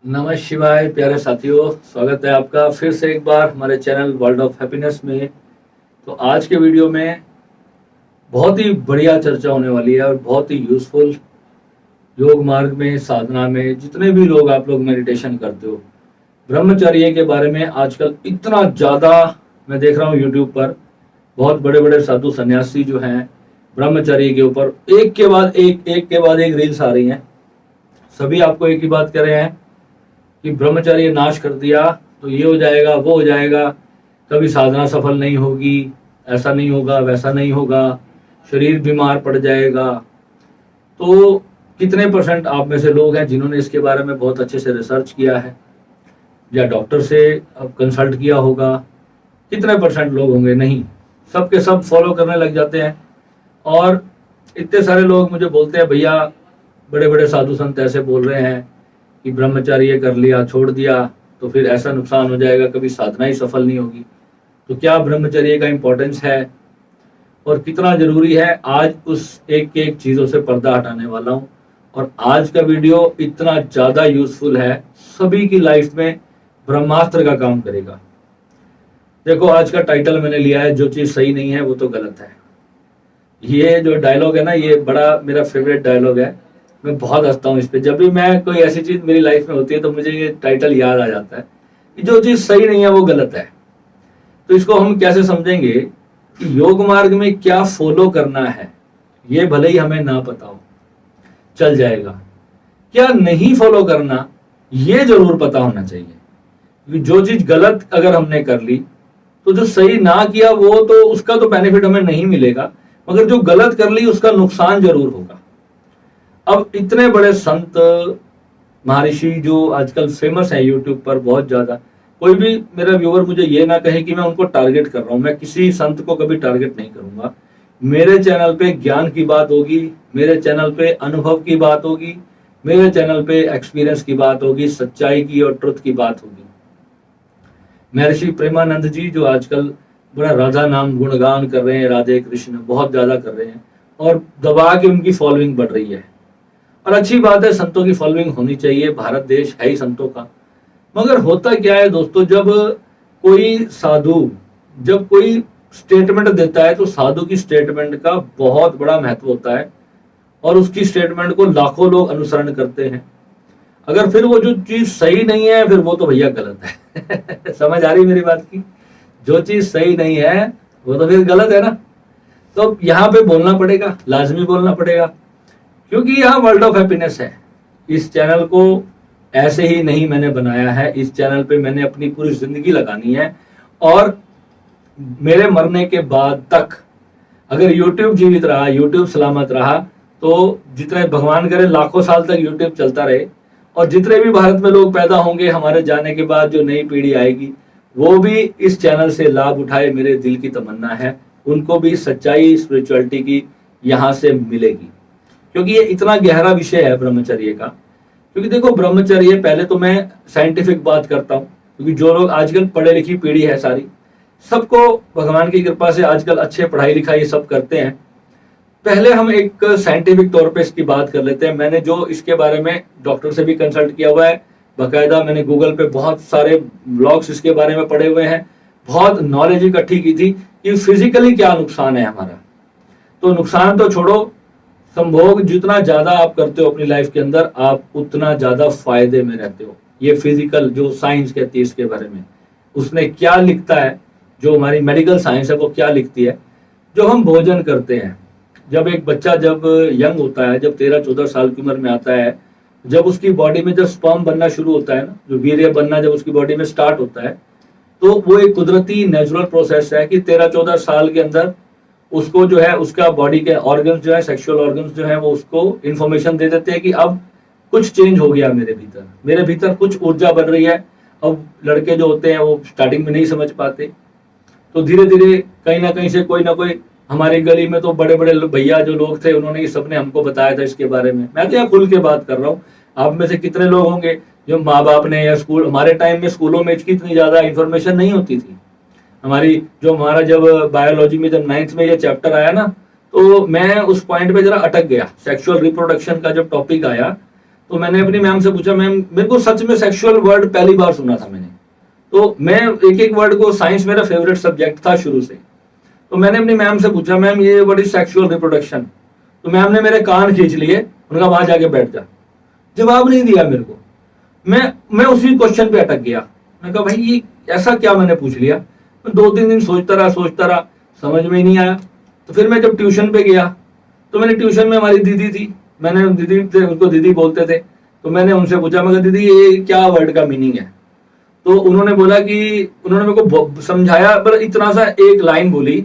नमः शिवाय प्यारे साथियों, स्वागत है आपका फिर से एक बार हमारे चैनल वर्ल्ड ऑफ हैप्पीनेस में। तो आज के वीडियो में बहुत ही बढ़िया चर्चा होने वाली है और बहुत ही यूजफुल। योग मार्ग में, साधना में जितने भी लोग आप लोग मेडिटेशन करते हो, ब्रह्मचर्य के बारे में आजकल इतना ज़्यादा मैं देख रहा हूँ यूट्यूब पर। बहुत बड़े बड़े साधु सन्यासी जो हैं, ब्रह्मचर्य के ऊपर एक के बाद एक रील्स आ रही हैं। सभी आपको एक ही बात कह रहे हैं कि ब्रह्मचर्य नाश कर दिया तो ये हो जाएगा, वो हो जाएगा, कभी साधना सफल नहीं होगी, ऐसा नहीं होगा, वैसा नहीं होगा, शरीर बीमार पड़ जाएगा। तो कितने परसेंट आप में से लोग हैं जिन्होंने इसके बारे में बहुत अच्छे से रिसर्च किया है या डॉक्टर से कंसल्ट किया होगा? कितने परसेंट लोग होंगे? नहीं, सब के सब फॉलो करने लग जाते हैं। और इतने सारे लोग मुझे बोलते हैं, भैया बड़े बड़े साधु संत ऐसे बोल रहे हैं कि ब्रह्मचर्य कर लिया, छोड़ दिया तो फिर ऐसा नुकसान हो जाएगा, कभी साधना ही सफल नहीं होगी। तो क्या ब्रह्मचर्य का इम्पोर्टेंस है और कितना जरूरी है, आज उस एक एक चीजों से पर्दा हटाने वाला हूँ। और आज का वीडियो इतना ज्यादा यूजफुल है, सभी की लाइफ में ब्रह्मास्त्र का काम करेगा। देखो, आज का टाइटल मैंने लिया है, जो चीज सही नहीं है वो तो गलत है। ये जो डायलॉग है ना, ये बड़ा मेरा फेवरेट डायलॉग है। मैं बहुत हंसता हूँ इस पे। जब भी मैं कोई ऐसी चीज मेरी लाइफ में होती है तो मुझे ये टाइटल याद आ जाता है कि जो चीज सही नहीं है वो गलत है। तो इसको हम कैसे समझेंगे कि योग मार्ग में क्या फॉलो करना है, ये भले ही हमें ना पता हो, चल जाएगा। क्या नहीं फॉलो करना, ये जरूर पता होना चाहिए। क्योंकि जो चीज गलत अगर हमने कर ली तो जो सही ना किया वो तो उसका तो बेनिफिट हमें नहीं मिलेगा, मगर जो गलत कर ली उसका नुकसान जरूर होगा। अब इतने बड़े संत महर्षि जो आजकल फेमस है यूट्यूब पर बहुत ज्यादा, कोई भी मेरा व्यूअर मुझे ये ना कहे कि मैं उनको टारगेट कर रहा हूं। मैं किसी संत को कभी टारगेट नहीं करूंगा। मेरे चैनल पे ज्ञान की बात होगी, मेरे चैनल पे अनुभव की बात होगी, मेरे चैनल पे एक्सपीरियंस की बात होगी, सच्चाई की और ट्रुथ की बात होगी। महर्षि प्रेमानंद जी जो आजकल बड़ा राधा नाम गुणगान कर रहे हैं, राधे कृष्ण बहुत ज्यादा कर रहे हैं और दबा के उनकी फॉलोइंग बढ़ रही है। और अच्छी बात है, संतों की फॉलोइंग होनी चाहिए, भारत देश है ही संतों का। मगर होता क्या है दोस्तों, जब कोई साधु जब कोई स्टेटमेंट देता है तो साधु की स्टेटमेंट का बहुत बड़ा महत्व होता है और उसकी स्टेटमेंट को लाखों लोग अनुसरण करते हैं। अगर फिर वो जो चीज सही नहीं है फिर वो तो भैया गलत है। समझ आ रही मेरी बात की? जो चीज सही नहीं है वो तो फिर गलत है ना। तो यहाँ पे बोलना पड़ेगा, लाजमी बोलना पड़ेगा, क्योंकि यहाँ वर्ल्ड ऑफ हैप्पीनेस है। इस चैनल को ऐसे ही नहीं मैंने बनाया है, इस चैनल पे मैंने अपनी पूरी जिंदगी लगानी है। और मेरे मरने के बाद तक अगर यूट्यूब जीवित रहा, यूट्यूब सलामत रहा, तो जितने भगवान करे लाखों साल तक यूट्यूब चलता रहे और जितने भी भारत में लोग पैदा होंगे हमारे जाने के बाद, जो नई पीढ़ी आएगी वो भी इस चैनल से लाभ उठाए, मेरे दिल की तमन्ना है। उनको भी सच्चाई स्पिरिचुअलिटी की यहाँ से मिलेगी, क्योंकि ये इतना गहरा विषय है ब्रह्मचर्य का। क्योंकि देखो, ब्रह्मचर्य, पहले तो मैं साइंटिफिक बात करता हूँ, क्योंकि जो लोग आजकल पढ़े लिखी पीढ़ी है सारी, सबको भगवान की कृपा से आजकल अच्छे पढ़ाई लिखाई सब करते हैं। पहले हम एक साइंटिफिक तौर पे इसकी बात कर लेते हैं। मैंने जो इसके बारे में डॉक्टर से भी कंसल्ट किया हुआ है, बाकायदा मैंने गूगल पे बहुत सारे ब्लॉग्स इसके बारे में पढ़े हुए हैं, बहुत नॉलेज इकट्ठी की थी कि फिजिकली क्या नुकसान है हमारा। तो नुकसान तो छोड़ो, संभोग जितना ज्यादा आप करते हो अपनी लाइफ के अंदर, आप उतना ज्यादा फायदे में रहते हो। ये फिजिकल जो साइंस कहती है इसके बारे में, उसने क्या लिखता है, जो हमारी मेडिकल साइंस है वो क्या लिखती है। जो हम भोजन करते हैं, जब एक बच्चा जब यंग होता है, जब 13-14 साल की उम्र में आता है, जब उसकी बॉडी में जब स्पर्म बनना शुरू होता है ना, जो वीर्य बनना जब उसकी बॉडी में स्टार्ट होता है, तो वो एक कुदरती नेचुरल प्रोसेस है कि 13-14 साल के अंदर उसको जो है, उसका बॉडी के ऑर्गन्स जो है, सेक्सुअल ऑर्गन्स जो है, वो उसको इंफॉर्मेशन दे देते हैं कि अब कुछ चेंज हो गया मेरे भीतर कुछ ऊर्जा बन रही है। अब लड़के जो होते हैं वो स्टार्टिंग में नहीं समझ पाते, तो धीरे धीरे कहीं ना कहीं से कोई ना कोई, हमारी गली में तो बड़े बड़े भैया जो लोग थे उन्होंने ये सबने हमको बताया था इसके बारे में। मैं तो यहाँ खुल के बात कर रहा हूँ। आप में से कितने लोग होंगे जो माँ बाप ने या स्कूल, हमारे टाइम में स्कूलों में इसकी इतनी ज्यादा इंफॉर्मेशन नहीं होती थी। हमारा जब बायोलॉजी में जब 9th में ये चैप्टर आया ना, तो मैं उस पॉइंट पे जरा अटक गया। सेक्सुअल रिप्रोडक्शन का जब टॉपिक आया तो मैंने अपनी मैम से पूछा, मैम मेरे को सच में सेक्सुअल वर्ड पहली बार सुना था मैंने, तो मैं एक एक वर्ड को, साइंस मेरा फेवरेट सब्जेक्ट था शुरू से, तो मैंने अपनी मैम से पूछा, मैम ये व्हाट इज सेक्सुअल रिप्रोडक्शन? तो मैम ने मेरे कान खींच लिए, उनका वहां जाके बैठ जा। जवाब नहीं दिया मेरे को। मैं उसी क्वेश्चन पे अटक गया। मैंने कहा भाई ये ऐसा क्या मैंने पूछ लिया। मैं 2-3 दिन सोचता रहा, समझ में ही नहीं आया। तो फिर मैं जब ट्यूशन पे गया, तो मैंने ट्यूशन में हमारी दीदी थी, मैंने दीदी थे, उनको दीदी बोलते थे, तो मैंने उनसे पूछा, मैं दीदी ये क्या वर्ड का मीनिंग है? तो उन्होंने बोला कि, उन्होंने मेरे को समझाया, पर इतना सा एक लाइन बोली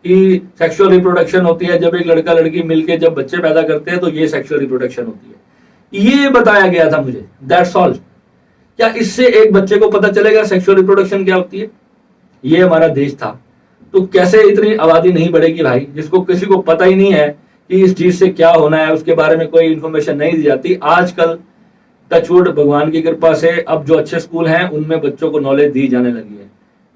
कि सेक्सुअल रिप्रोडक्शन होती है जब एक लड़का लड़की मिलके जब बच्चे पैदा करते हैं, तो ये सेक्सुअल रिप्रोडक्शन होती है। ये बताया गया था मुझे, दैट्स ऑल। क्या इससे एक बच्चे को पता चलेगा सेक्सुअल रिप्रोडक्शन क्या होती है? ये हमारा देश था। तो कैसे इतनी आबादी नहीं बढ़ेगी भाई, जिसको किसी को पता ही नहीं है कि इस चीज से क्या होना है, उसके बारे में कोई इंफॉर्मेशन नहीं दी जाती। आजकल टचवुड भगवान की कृपा से अब जो अच्छे स्कूल हैं उनमें बच्चों को नॉलेज दी जाने लगी है,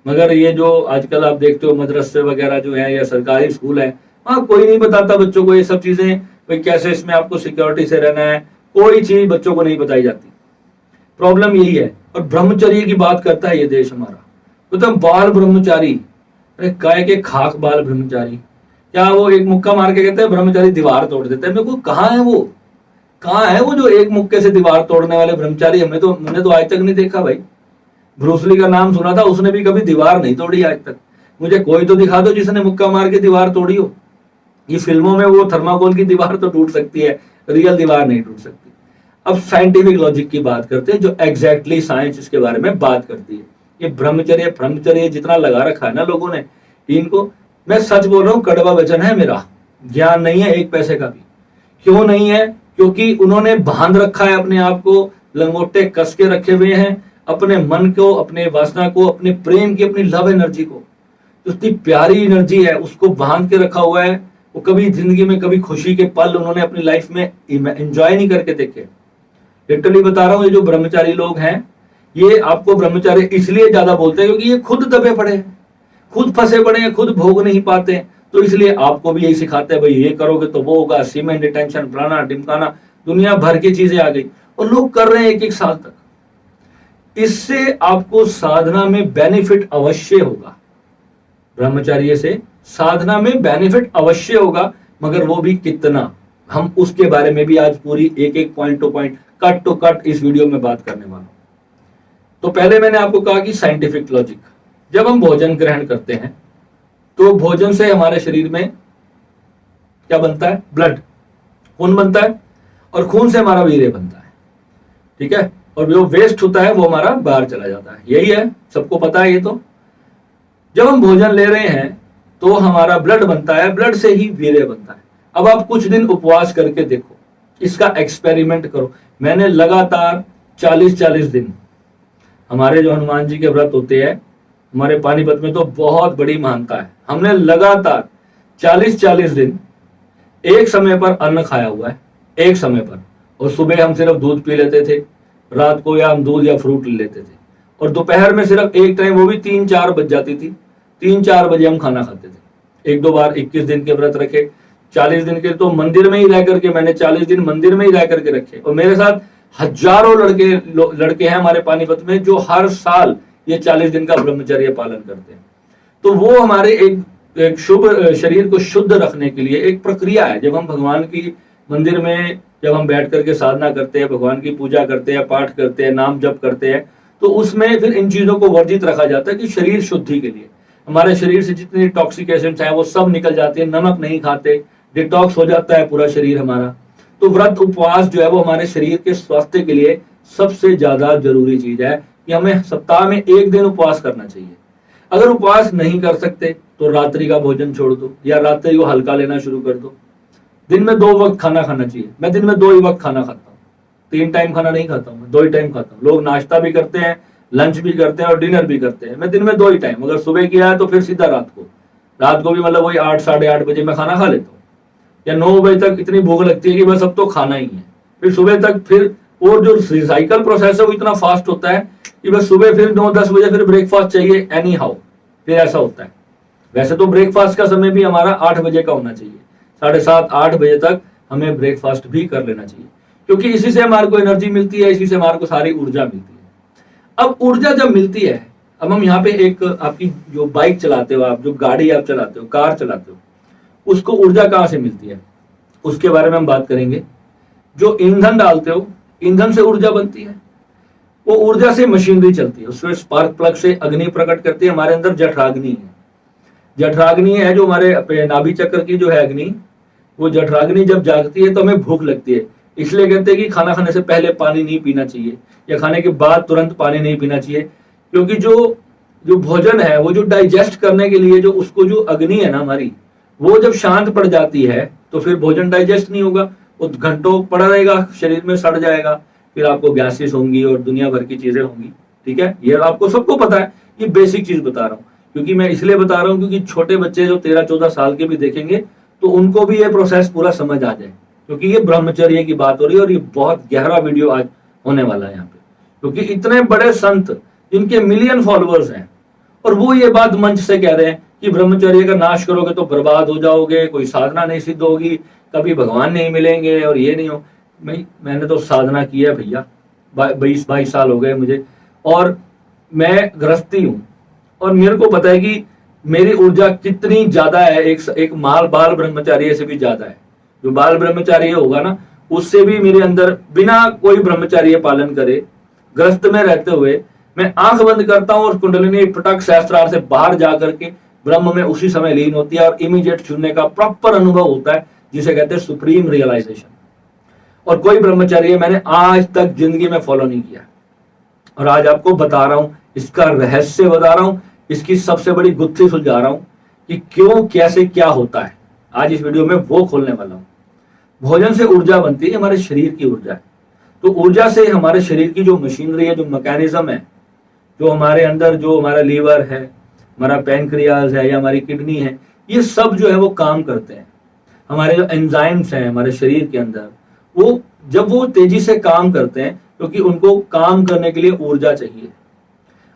मगर ये जो आजकल आप देखते हो मदरसे वगैरह जो है या सरकारी स्कूल है, वहाँ कोई नहीं बताता बच्चों को ये सब चीजें, भाई कैसे इसमें आपको सिक्योरिटी से रहना है, कोई चीज बच्चों को नहीं बताई जाती। प्रॉब्लम यही है। और ब्रह्मचर्य की बात करता है ये देश हमारा, तो बाल ब्रह्मचारी, अरे काय के खाक बाल ब्रह्मचारी, क्या वो एक मुक्का मार के कहते हैं ब्रह्मचारी दीवार तोड़ देते हैं? मेरे को कहाँ है वो जो एक मुक्के से दीवार तोड़ने वाले ब्रह्मचारी? मैंने तो आज तक नहीं देखा भाई। ब्रूसली का नाम सुना था, उसने भी कभी दीवार नहीं तोड़ी आज तक। मुझे कोई तो दिखा दो जिसने मुक्का मार के दीवार तोड़ी हो। ये फिल्मों में वो थर्माकोल की दीवार तो टूट सकती है, रियल दीवार नहीं टूट सकती। अब साइंटिफिक लॉजिक की बात करते हैं, जो एग्जैक्टली साइंस इसके बारे में बात करती है। ये ब्रह्मचर्य जितना लगा रखा है ना लोगों ने इनको, मैं सच बोल रहा हूँ, कड़वा वचन है मेरा, ज्ञान नहीं है एक पैसे का भी। क्यों नहीं है? क्योंकि उन्होंने बांध रखा है अपने आप को, लंगोटे कस के रखे हुए हैं अपने मन को, अपने वासना को, अपने प्रेम की, अपनी लव एनर्जी को। उतनी प्यारी एनर्जी है, उसको बांध के रखा हुआ है। वो कभी जिंदगी में कभी खुशी के पल उन्होंने अपनी लाइफ में एंजॉय नहीं करके देखे। लिटरली बता रहा हूँ, ये जो ब्रह्मचारी लोग हैं, ये आपको ब्रह्मचारी इसलिए ज्यादा बोलते हैं क्योंकि ये खुद दबे पड़े हैं, खुद फंसे पड़े हैं, खुद भोग नहीं पाते हैं। तो इसलिए आपको भी यही सिखाते हैं, भाई ये करोगे तो वो होगा, सीमेंट डिटेंशन, फलाना ढिमकाना, दुनिया भर की चीजें आ गई और लोग कर रहे हैं 1-1 साल तक। इससे आपको साधना में बेनिफिट अवश्य होगा, ब्रह्मचर्य से साधना में बेनिफिट अवश्य होगा, मगर वो भी कितना, हम उसके बारे में भी आज पूरी एक point to point, cut to cut इस वीडियो में बात करने वाला हूं। तो पहले मैंने आपको कहा कि साइंटिफिक लॉजिक, जब हम भोजन ग्रहण करते हैं तो भोजन से हमारे शरीर में क्या बनता है? ब्लड, खून बनता है, और खून से हमारा वीर्य बनता है, ठीक है। और जो वेस्ट होता है वो हमारा बाहर चला जाता है, यही है, सबको पता है ये। तो जब हम भोजन ले रहे हैं तो हमारा ब्लड बनता है, ब्लड से ही वीर्य बनता है। अब आप कुछ दिन उपवास करके देखो, इसका एक्सपेरिमेंट करो। मैंने लगातार 40-40 दिन, हमारे जो हनुमान जी के व्रत होते हैं हमारे पानीपत में, तो बहुत बड़ी महानता है। हमने लगातार 40-40 दिन एक समय पर अन्न खाया हुआ है, एक समय पर, और सुबह हम सिर्फ दूध पी लेते थे, रात को या हम दूध या फ्रूट ले लेते थे, और दोपहर में सिर्फ एक टाइम, वो भी 3-4 बज जाती थी, 3-4 बजे हम खाना खाते थे। 1-2 बार 21 दिन के व्रत रखे, 40 दिन के तो मंदिर में ही रह करके, मैंने 40 दिन मंदिर में ही रह करके रखे। और मेरे साथ हजारों लड़के हैं हमारे पानीपत में जो हर साल ये 40 दिन का ब्रह्मचर्य पालन करते हैं। तो वो हमारे एक शुभ शरीर को शुद्ध रखने के लिए एक प्रक्रिया है। जब हम भगवान की मंदिर में जब हम बैठ करके साधना करते हैं, भगवान की पूजा करते हैं, पाठ करते हैं, नाम जप करते हैं, तो उसमें फिर इन चीजों को वर्जित रखा जाता है कि शरीर शुद्धि के लिए, हमारे शरीर से जितनी टॉक्सिक एसिड्स हैं वो सब निकल जाते हैं, नमक नहीं खाते, डिटॉक्स हो जाता है पूरा शरीर हमारा। तो व्रत उपवास जो है वो हमारे शरीर के स्वास्थ्य के लिए सबसे ज्यादा जरूरी चीज है कि हमें सप्ताह में 1 दिन उपवास करना चाहिए। अगर उपवास नहीं कर सकते तो रात्रि का भोजन छोड़ दो या रात्रि को हल्का लेना शुरू कर दो। दिन में 2 वक्त खाना खाना चाहिए। मैं दिन में 2 ही वक्त खाना खाता हूँ, 3 टाइम खाना नहीं खाता हूँ, मैं 2 ही टाइम खाता हूँ। लोग नाश्ता भी करते हैं, लंच भी करते हैं और डिनर भी करते हैं। मैं दिन में 2 ही टाइम, अगर सुबह किया है तो फिर सीधा रात को भी मतलब वही 8-8:30 बजे मैं खाना खा लेता हूँ, या 9 बजे तक इतनी भूख लगती है कि बस अब तो खाना ही है। फिर सुबह तक फिर, और जो रिसाइकल प्रोसेस है वो इतना फास्ट होता है कि बस सुबह फिर 9-10 बजे फिर ब्रेकफास्ट चाहिए एनी हाउ, फिर ऐसा होता है। वैसे तो ब्रेकफास्ट का समय भी हमारा 8 बजे का होना चाहिए, 7:30-8 बजे तक हमें ब्रेकफास्ट भी कर लेना चाहिए, क्योंकि इसी से हमारे को एनर्जी मिलती है, इसी से हमारे को सारी ऊर्जा मिलती है। अब ऊर्जा जब मिलती है, अब हम यहाँ पे एक आपकी जो बाइक चलाते हो आप, जो गाड़ी आप चलाते हो, कार चलाते हो, उसको ऊर्जा कहाँ से मिलती है उसके बारे में हम बात करेंगे। जो ईंधन डालते हो, ईंधन से ऊर्जा बनती है, वो ऊर्जा से मशीनरी चलती है, उसमें स्पार्क प्लग से अग्नि प्रकट करती है। हमारे अंदर जठराग्नि है, जठराग्नि है जो हमारे नाभि चक्र की जो है अग्नि, वो जठराग्नि जब जागती है तो हमें भूख लगती है। इसलिए कहते हैं कि खाना खाने से पहले पानी नहीं पीना चाहिए, या खाने के बाद तुरंत पानी नहीं पीना चाहिए, क्योंकि जो जो भोजन है वो जो डाइजेस्ट करने के लिए जो उसको जो अग्नि है ना हमारी, वो जब शांत पड़ जाती है तो फिर भोजन डाइजेस्ट नहीं होगा, वो घंटों पड़ा रहेगा, शरीर में सड़ जाएगा, फिर आपको गैसेस होंगी और दुनिया भर की चीजें होंगी। ठीक है, ये आपको सबको पता है, ये बेसिक चीज बता रहा हूँ। क्योंकि मैं इसलिए बता रहा हूँ क्योंकि छोटे बच्चे जो 13-14 साल के भी देखेंगे तो उनको भी ये प्रोसेस पूरा समझ आ जाए, क्योंकि ये ब्रह्मचर्य की बात हो रही है और ये बहुत गहरा वीडियो आज होने वाला है यहाँ पे। क्योंकि इतने बड़े संत जिनके मिलियन फॉलोअर्स हैं और वो ये बात मंच से कह रहे हैं कि ब्रह्मचर्य का नाश करोगे तो बर्बाद हो जाओगे, कोई साधना नहीं सिद्ध होगी, कभी भगवान नहीं मिलेंगे और ये नहीं हो। मैंने तो साधना की है भैया, 22 साल हो गए मुझे, और मैं गृहस्थी हूँ, और मेरे को पता है कि मेरी ऊर्जा कितनी ज्यादा है, एक बाल ब्रह्मचारी से भी ज्यादा है। जो बाल ब्रह्मचारी होगा ना, उससे भी मेरे अंदर बिना कोई ब्रह्मचार्य पालन करे, ग्रस्त में रहते हुए मैं आंख बंद करता हूँ और कुंडलिनी पटक सहस्त्रार से बाहर जाकर के ब्रह्म में उसी समय लीन होती है और इमीडिएट छूने का प्रॉपर अनुभव होता है, जिसे कहते हैं सुप्रीम रियलाइजेशन। और कोई ब्रह्मचर्य मैंने आज तक जिंदगी में फॉलो नहीं किया, और आज आपको बता रहा हूं, इसका रहस्य बता रहा हूं, इसकी सबसे बड़ी गुत्थी सुलझा रहा हूं कि क्यों, कैसे, क्या होता है। आज इस वीडियो में वो खोलने वाला हूं। भोजन से ऊर्जा बनती है, हमारे शरीर की ऊर्जा है। तो ऊर्जा से हमारे शरीर की जो मशीनरी है, जो मैकेनिज्म है, जो हमारे अंदर, जो हमारा लीवर है, हमारा पैनक्रियाज है या हमारी किडनी है, ये सब जो है वो काम करते हैं। हमारे जो एंजाइम्स हैं हमारे शरीर के अंदर, वो जब वो तेजी से काम करते हैं, क्योंकि उनको काम करने के लिए ऊर्जा चाहिए।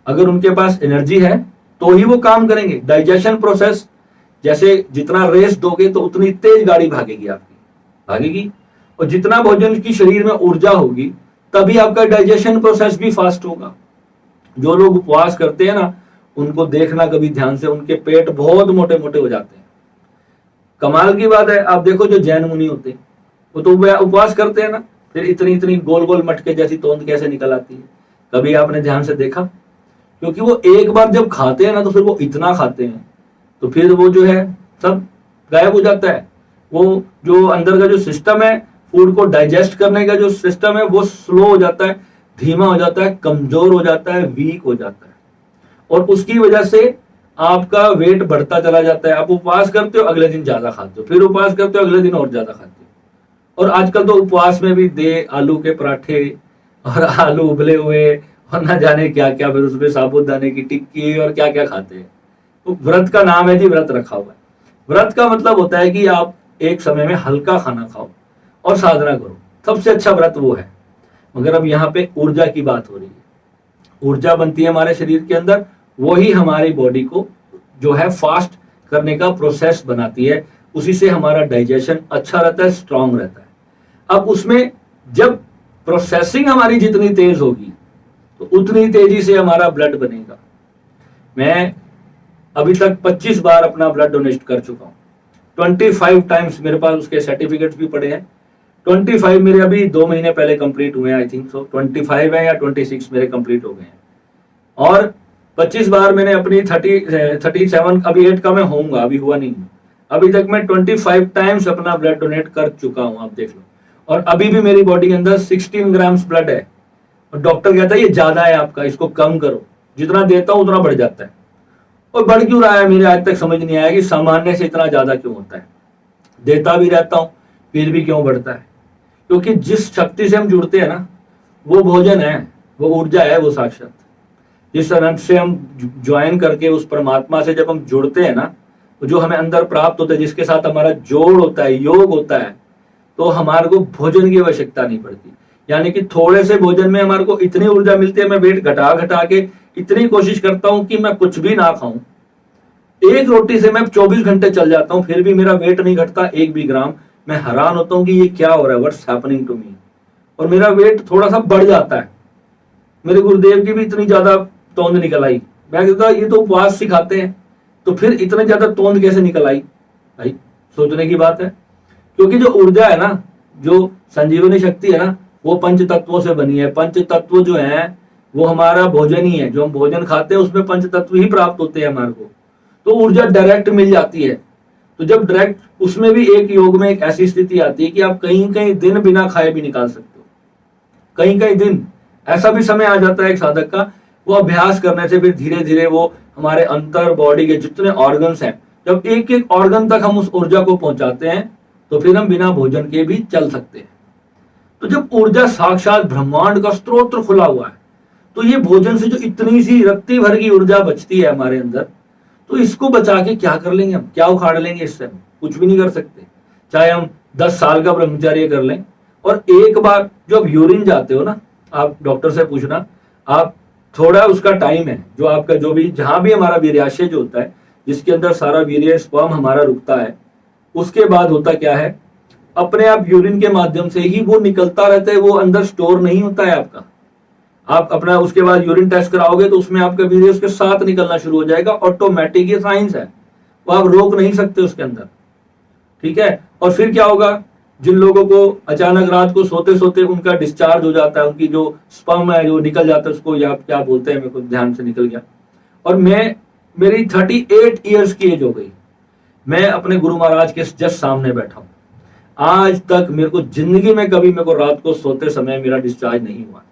अगर उनके पास एनर्जी है तो ही वो काम करेंगे। डाइजेशन प्रोसेस, जैसे जितना रेस दोगे तो उतनी तेज गाड़ी भागेगी, आपकी भागेगी, और जितना भोजन की शरीर में ऊर्जा होगी तभी आपका डाइजेशन प्रोसेस भी फास्ट होगा। जो लोग उपवास करते हैं ना, उनको देखना कभी ध्यान से, उनके पेट बहुत मोटे मोटे हो जाते हैं। कमाल की बात है, आप देखो जो जैन मुनि होते हैं वो तो उपवास करते हैं ना, फिर इतनी इतनी गोल गोल मटके जैसी तोंद कैसे निकल आती है, कभी आपने ध्यान से देखा? क्योंकि वो एक बार जब खाते हैं ना तो फिर वो इतना खाते हैं, तो फिर वो जो है सब गायब हो जाता है। वो जो अंदर का जो सिस्टम है, फूड को डाइजेस्ट करने का जो सिस्टम है, वो स्लो हो जाता है, धीमा हो जाता है, कमजोर हो जाता है, वीक हो जाता है, और उसकी वजह से आपका वेट बढ़ता चला जाता है। आप उपवास करते हो, अगले दिन ज्यादा खाते हो, फिर उपवास करते हो, अगले दिन और ज्यादा खाते हो। और आजकल तो उपवास में भी दे आलू के पराठे और आलू उबले हुए और ना जाने क्या क्या, फिर उसमें साबुदाने की टिक्की और क्या क्या खाते हैं। तो व्रत का नाम है जी, व्रत रखा हुआ है। व्रत का मतलब होता है कि आप एक समय में हल्का खाना खाओ और साधना करो, सबसे अच्छा व्रत वो है। मगर अब यहाँ पे ऊर्जा की बात हो रही है। ऊर्जा बनती है हमारे शरीर के अंदर, वही हमारी बॉडी को जो है फास्ट करने का प्रोसेस बनाती है, उसी से हमारा डाइजेशन अच्छा रहता है, स्ट्रांग रहता है। अब उसमें जब प्रोसेसिंग हमारी जितनी तेज होगी तो उतनी तेजी से हमारा ब्लड बनेगा। मैं अभी तक 25 बार अपना ब्लड डोनेट कर चुका हूँ, 25 टाइम्स, मेरे पास उसके सर्टिफिकेट्स भी पड़े हैं। 25 मेरे अभी 2 महीने पहले कंप्लीट हुए हैं, आई थिंक सो 25 है या 26 मेरे कंप्लीट हो गए हैं। और 25 बार मैंने अपनी 37, अभी 8 का मैं होऊंगा, अभी हुआ नहीं, अभी तक मैं 25 टाइम्स अपना ब्लड डोनेट कर चुका हूं, आप देख लो। और अभी भी मेरी बॉडी के अंदर 16 ग्राम्स ब्लड है, और डॉक्टर कहता है ये ज्यादा है आपका, इसको कम करो। जितना देता हूं उतना बढ़ जाता है, और बढ़ क्यों रहा है मेरे आज तक समझ नहीं आया कि सामान्य से इतना ज्यादा क्यों होता है। देता भी रहता हूं फिर भी क्यों बढ़ता है? क्योंकि जिस शक्ति से हम जुड़ते हैं ना, वो भोजन है, वो ऊर्जा है, वो साक्षात। जिस तरह से हम ज्वाइन करके उस परमात्मा से जब हम जुड़ते हैं ना, तो जो हमें अंदर प्राप्त होता है, जिसके साथ हमारा जोड़ होता है, योग होता है, तो हमारे को भोजन की आवश्यकता नहीं पड़ती। यानी कि थोड़े से भोजन में हमारे को इतनी ऊर्जा मिलती है। मैं वेट घटा घटा के इतनी कोशिश करता हूं कि मैं कुछ भी ना खाऊं, एक रोटी से मैं 24 घंटे चल जाता हूं, फिर भी मेरा वेट नहीं घटता 1 भी ग्राम। मैं हैरान होता हूं कि ये क्या हो रहा है, व्हाट्स हैपनिंग टू मी। और मेरा वेट थोड़ा सा बढ़ जाता है। मेरे गुरुदेव की भी इतनी ज्यादा तोंद निकल आई। मैं कहता ये तो उपवास सिखाते हैं, तो फिर इतने ज्यादा तोंद कैसे निकल आई? भाई सोचने की बात है। क्योंकि जो ऊर्जा है ना, जो संजीवनी शक्ति है ना, वो पंच तत्वों से बनी है। पंच तत्व जो है वो हमारा भोजन ही है। जो हम भोजन खाते हैं उसमें पंच तत्व ही प्राप्त होते हैं हमारे को। तो ऊर्जा डायरेक्ट मिल जाती है। तो जब डायरेक्ट, उसमें भी एक योग में एक ऐसी स्थिति आती है कि आप कहीं कहीं दिन बिना खाए भी निकाल सकते हो। कहीं कहीं दिन ऐसा भी समय आ जाता है एक साधक का, वो अभ्यास करने से फिर धीरे धीरे वो हमारे अंतर बॉडी के जितने ऑर्गन्स हैं, जब एक एक ऑर्गन तक हम उस ऊर्जा को पहुंचाते हैं, तो फिर हम बिना भोजन के भी चल सकते हैं। तो जब ऊर्जा साक्षात ब्रह्मांड का स्त्रोत्र खुला हुआ है, तो ये भोजन से जो इतनी सी रत्ती भर की ऊर्जा बचती है हमारे अंदर, तो इसको बचा के क्या कर लेंगे हम? क्या उखाड़ लेंगे? इससे हम कुछ भी नहीं कर सकते। चाहे हम 10 साल का ब्रह्मचर्य कर लें, और एक बार जो आप यूरिन जाते हो ना, आप डॉक्टर से पूछना, आप थोड़ा उसका टाइम है जो आपका, जो भी जहां भी हमारा वीर्याशय जो होता है, जिसके अंदर सारा वीर्य स्पर्म हमारा रुकता है, उसके बाद होता क्या है, अपने आप यूरिन के माध्यम से ही वो निकलता रहता है, वो अंदर स्टोर नहीं होता है आपका। आप अपना उसके बाद यूरिन टेस्ट कराओगे तो उसमें आपका वीर्य उसके साथ निकलना शुरू हो जाएगा। ऑटोमेटिक ये साइंस है, वो आप रोक नहीं सकते उसके अंदर, ठीक है। और फिर क्या होगा, जिन लोगों को अचानक रात को सोते सोते उनका डिस्चार्ज हो जाता है, उनकी जो स्पर्म है जो निकल जाता है, उसको या क्या बोलते हैं, मेरे को ध्यान से निकल गया। और मेरी 38 ईयर्स की एज हो गई, मैं अपने गुरु महाराज के जस्ट सामने बैठा हूं। आज तक मेरे को जिंदगी में कभी मेरे को रात को सोते समय मेरा डिस्चार्ज नहीं हुआ।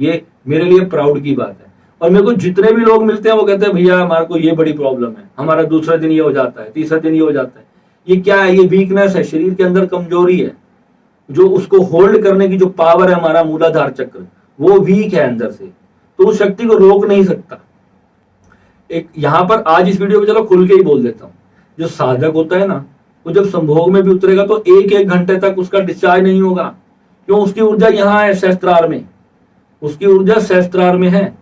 ये मेरे लिए प्राउड की बात है। और मेरे को जितने भी लोग मिलते हैं वो कहते हैं भैया हमारे को ये बड़ी प्रॉब्लम है, हमारा दूसरे दिन ये हो जाता है, तीसरे दिन ये हो जाता है। ये क्या है? ये वीकनेस है, शरीर के अंदर कमजोरी है। जो उसको होल्ड करने की जो पावर है, हमारा मूलाधार चक्र, वो वीक है अंदर से, तो उस शक्ति को रोक नहीं सकता। एक यहां पर आज इस वीडियो में चलो खुल के ही बोल देता हूं, जो साधक होता है ना, वो जब संभोग में भी उतरेगा तो एक एक घंटे तक उसका डिस्चार्ज नहीं होगा। क्यों? उसकी ऊर्जा यहाँ है सहस्त्रार में, उसकी ऊर्जा सहस्त्रार में है।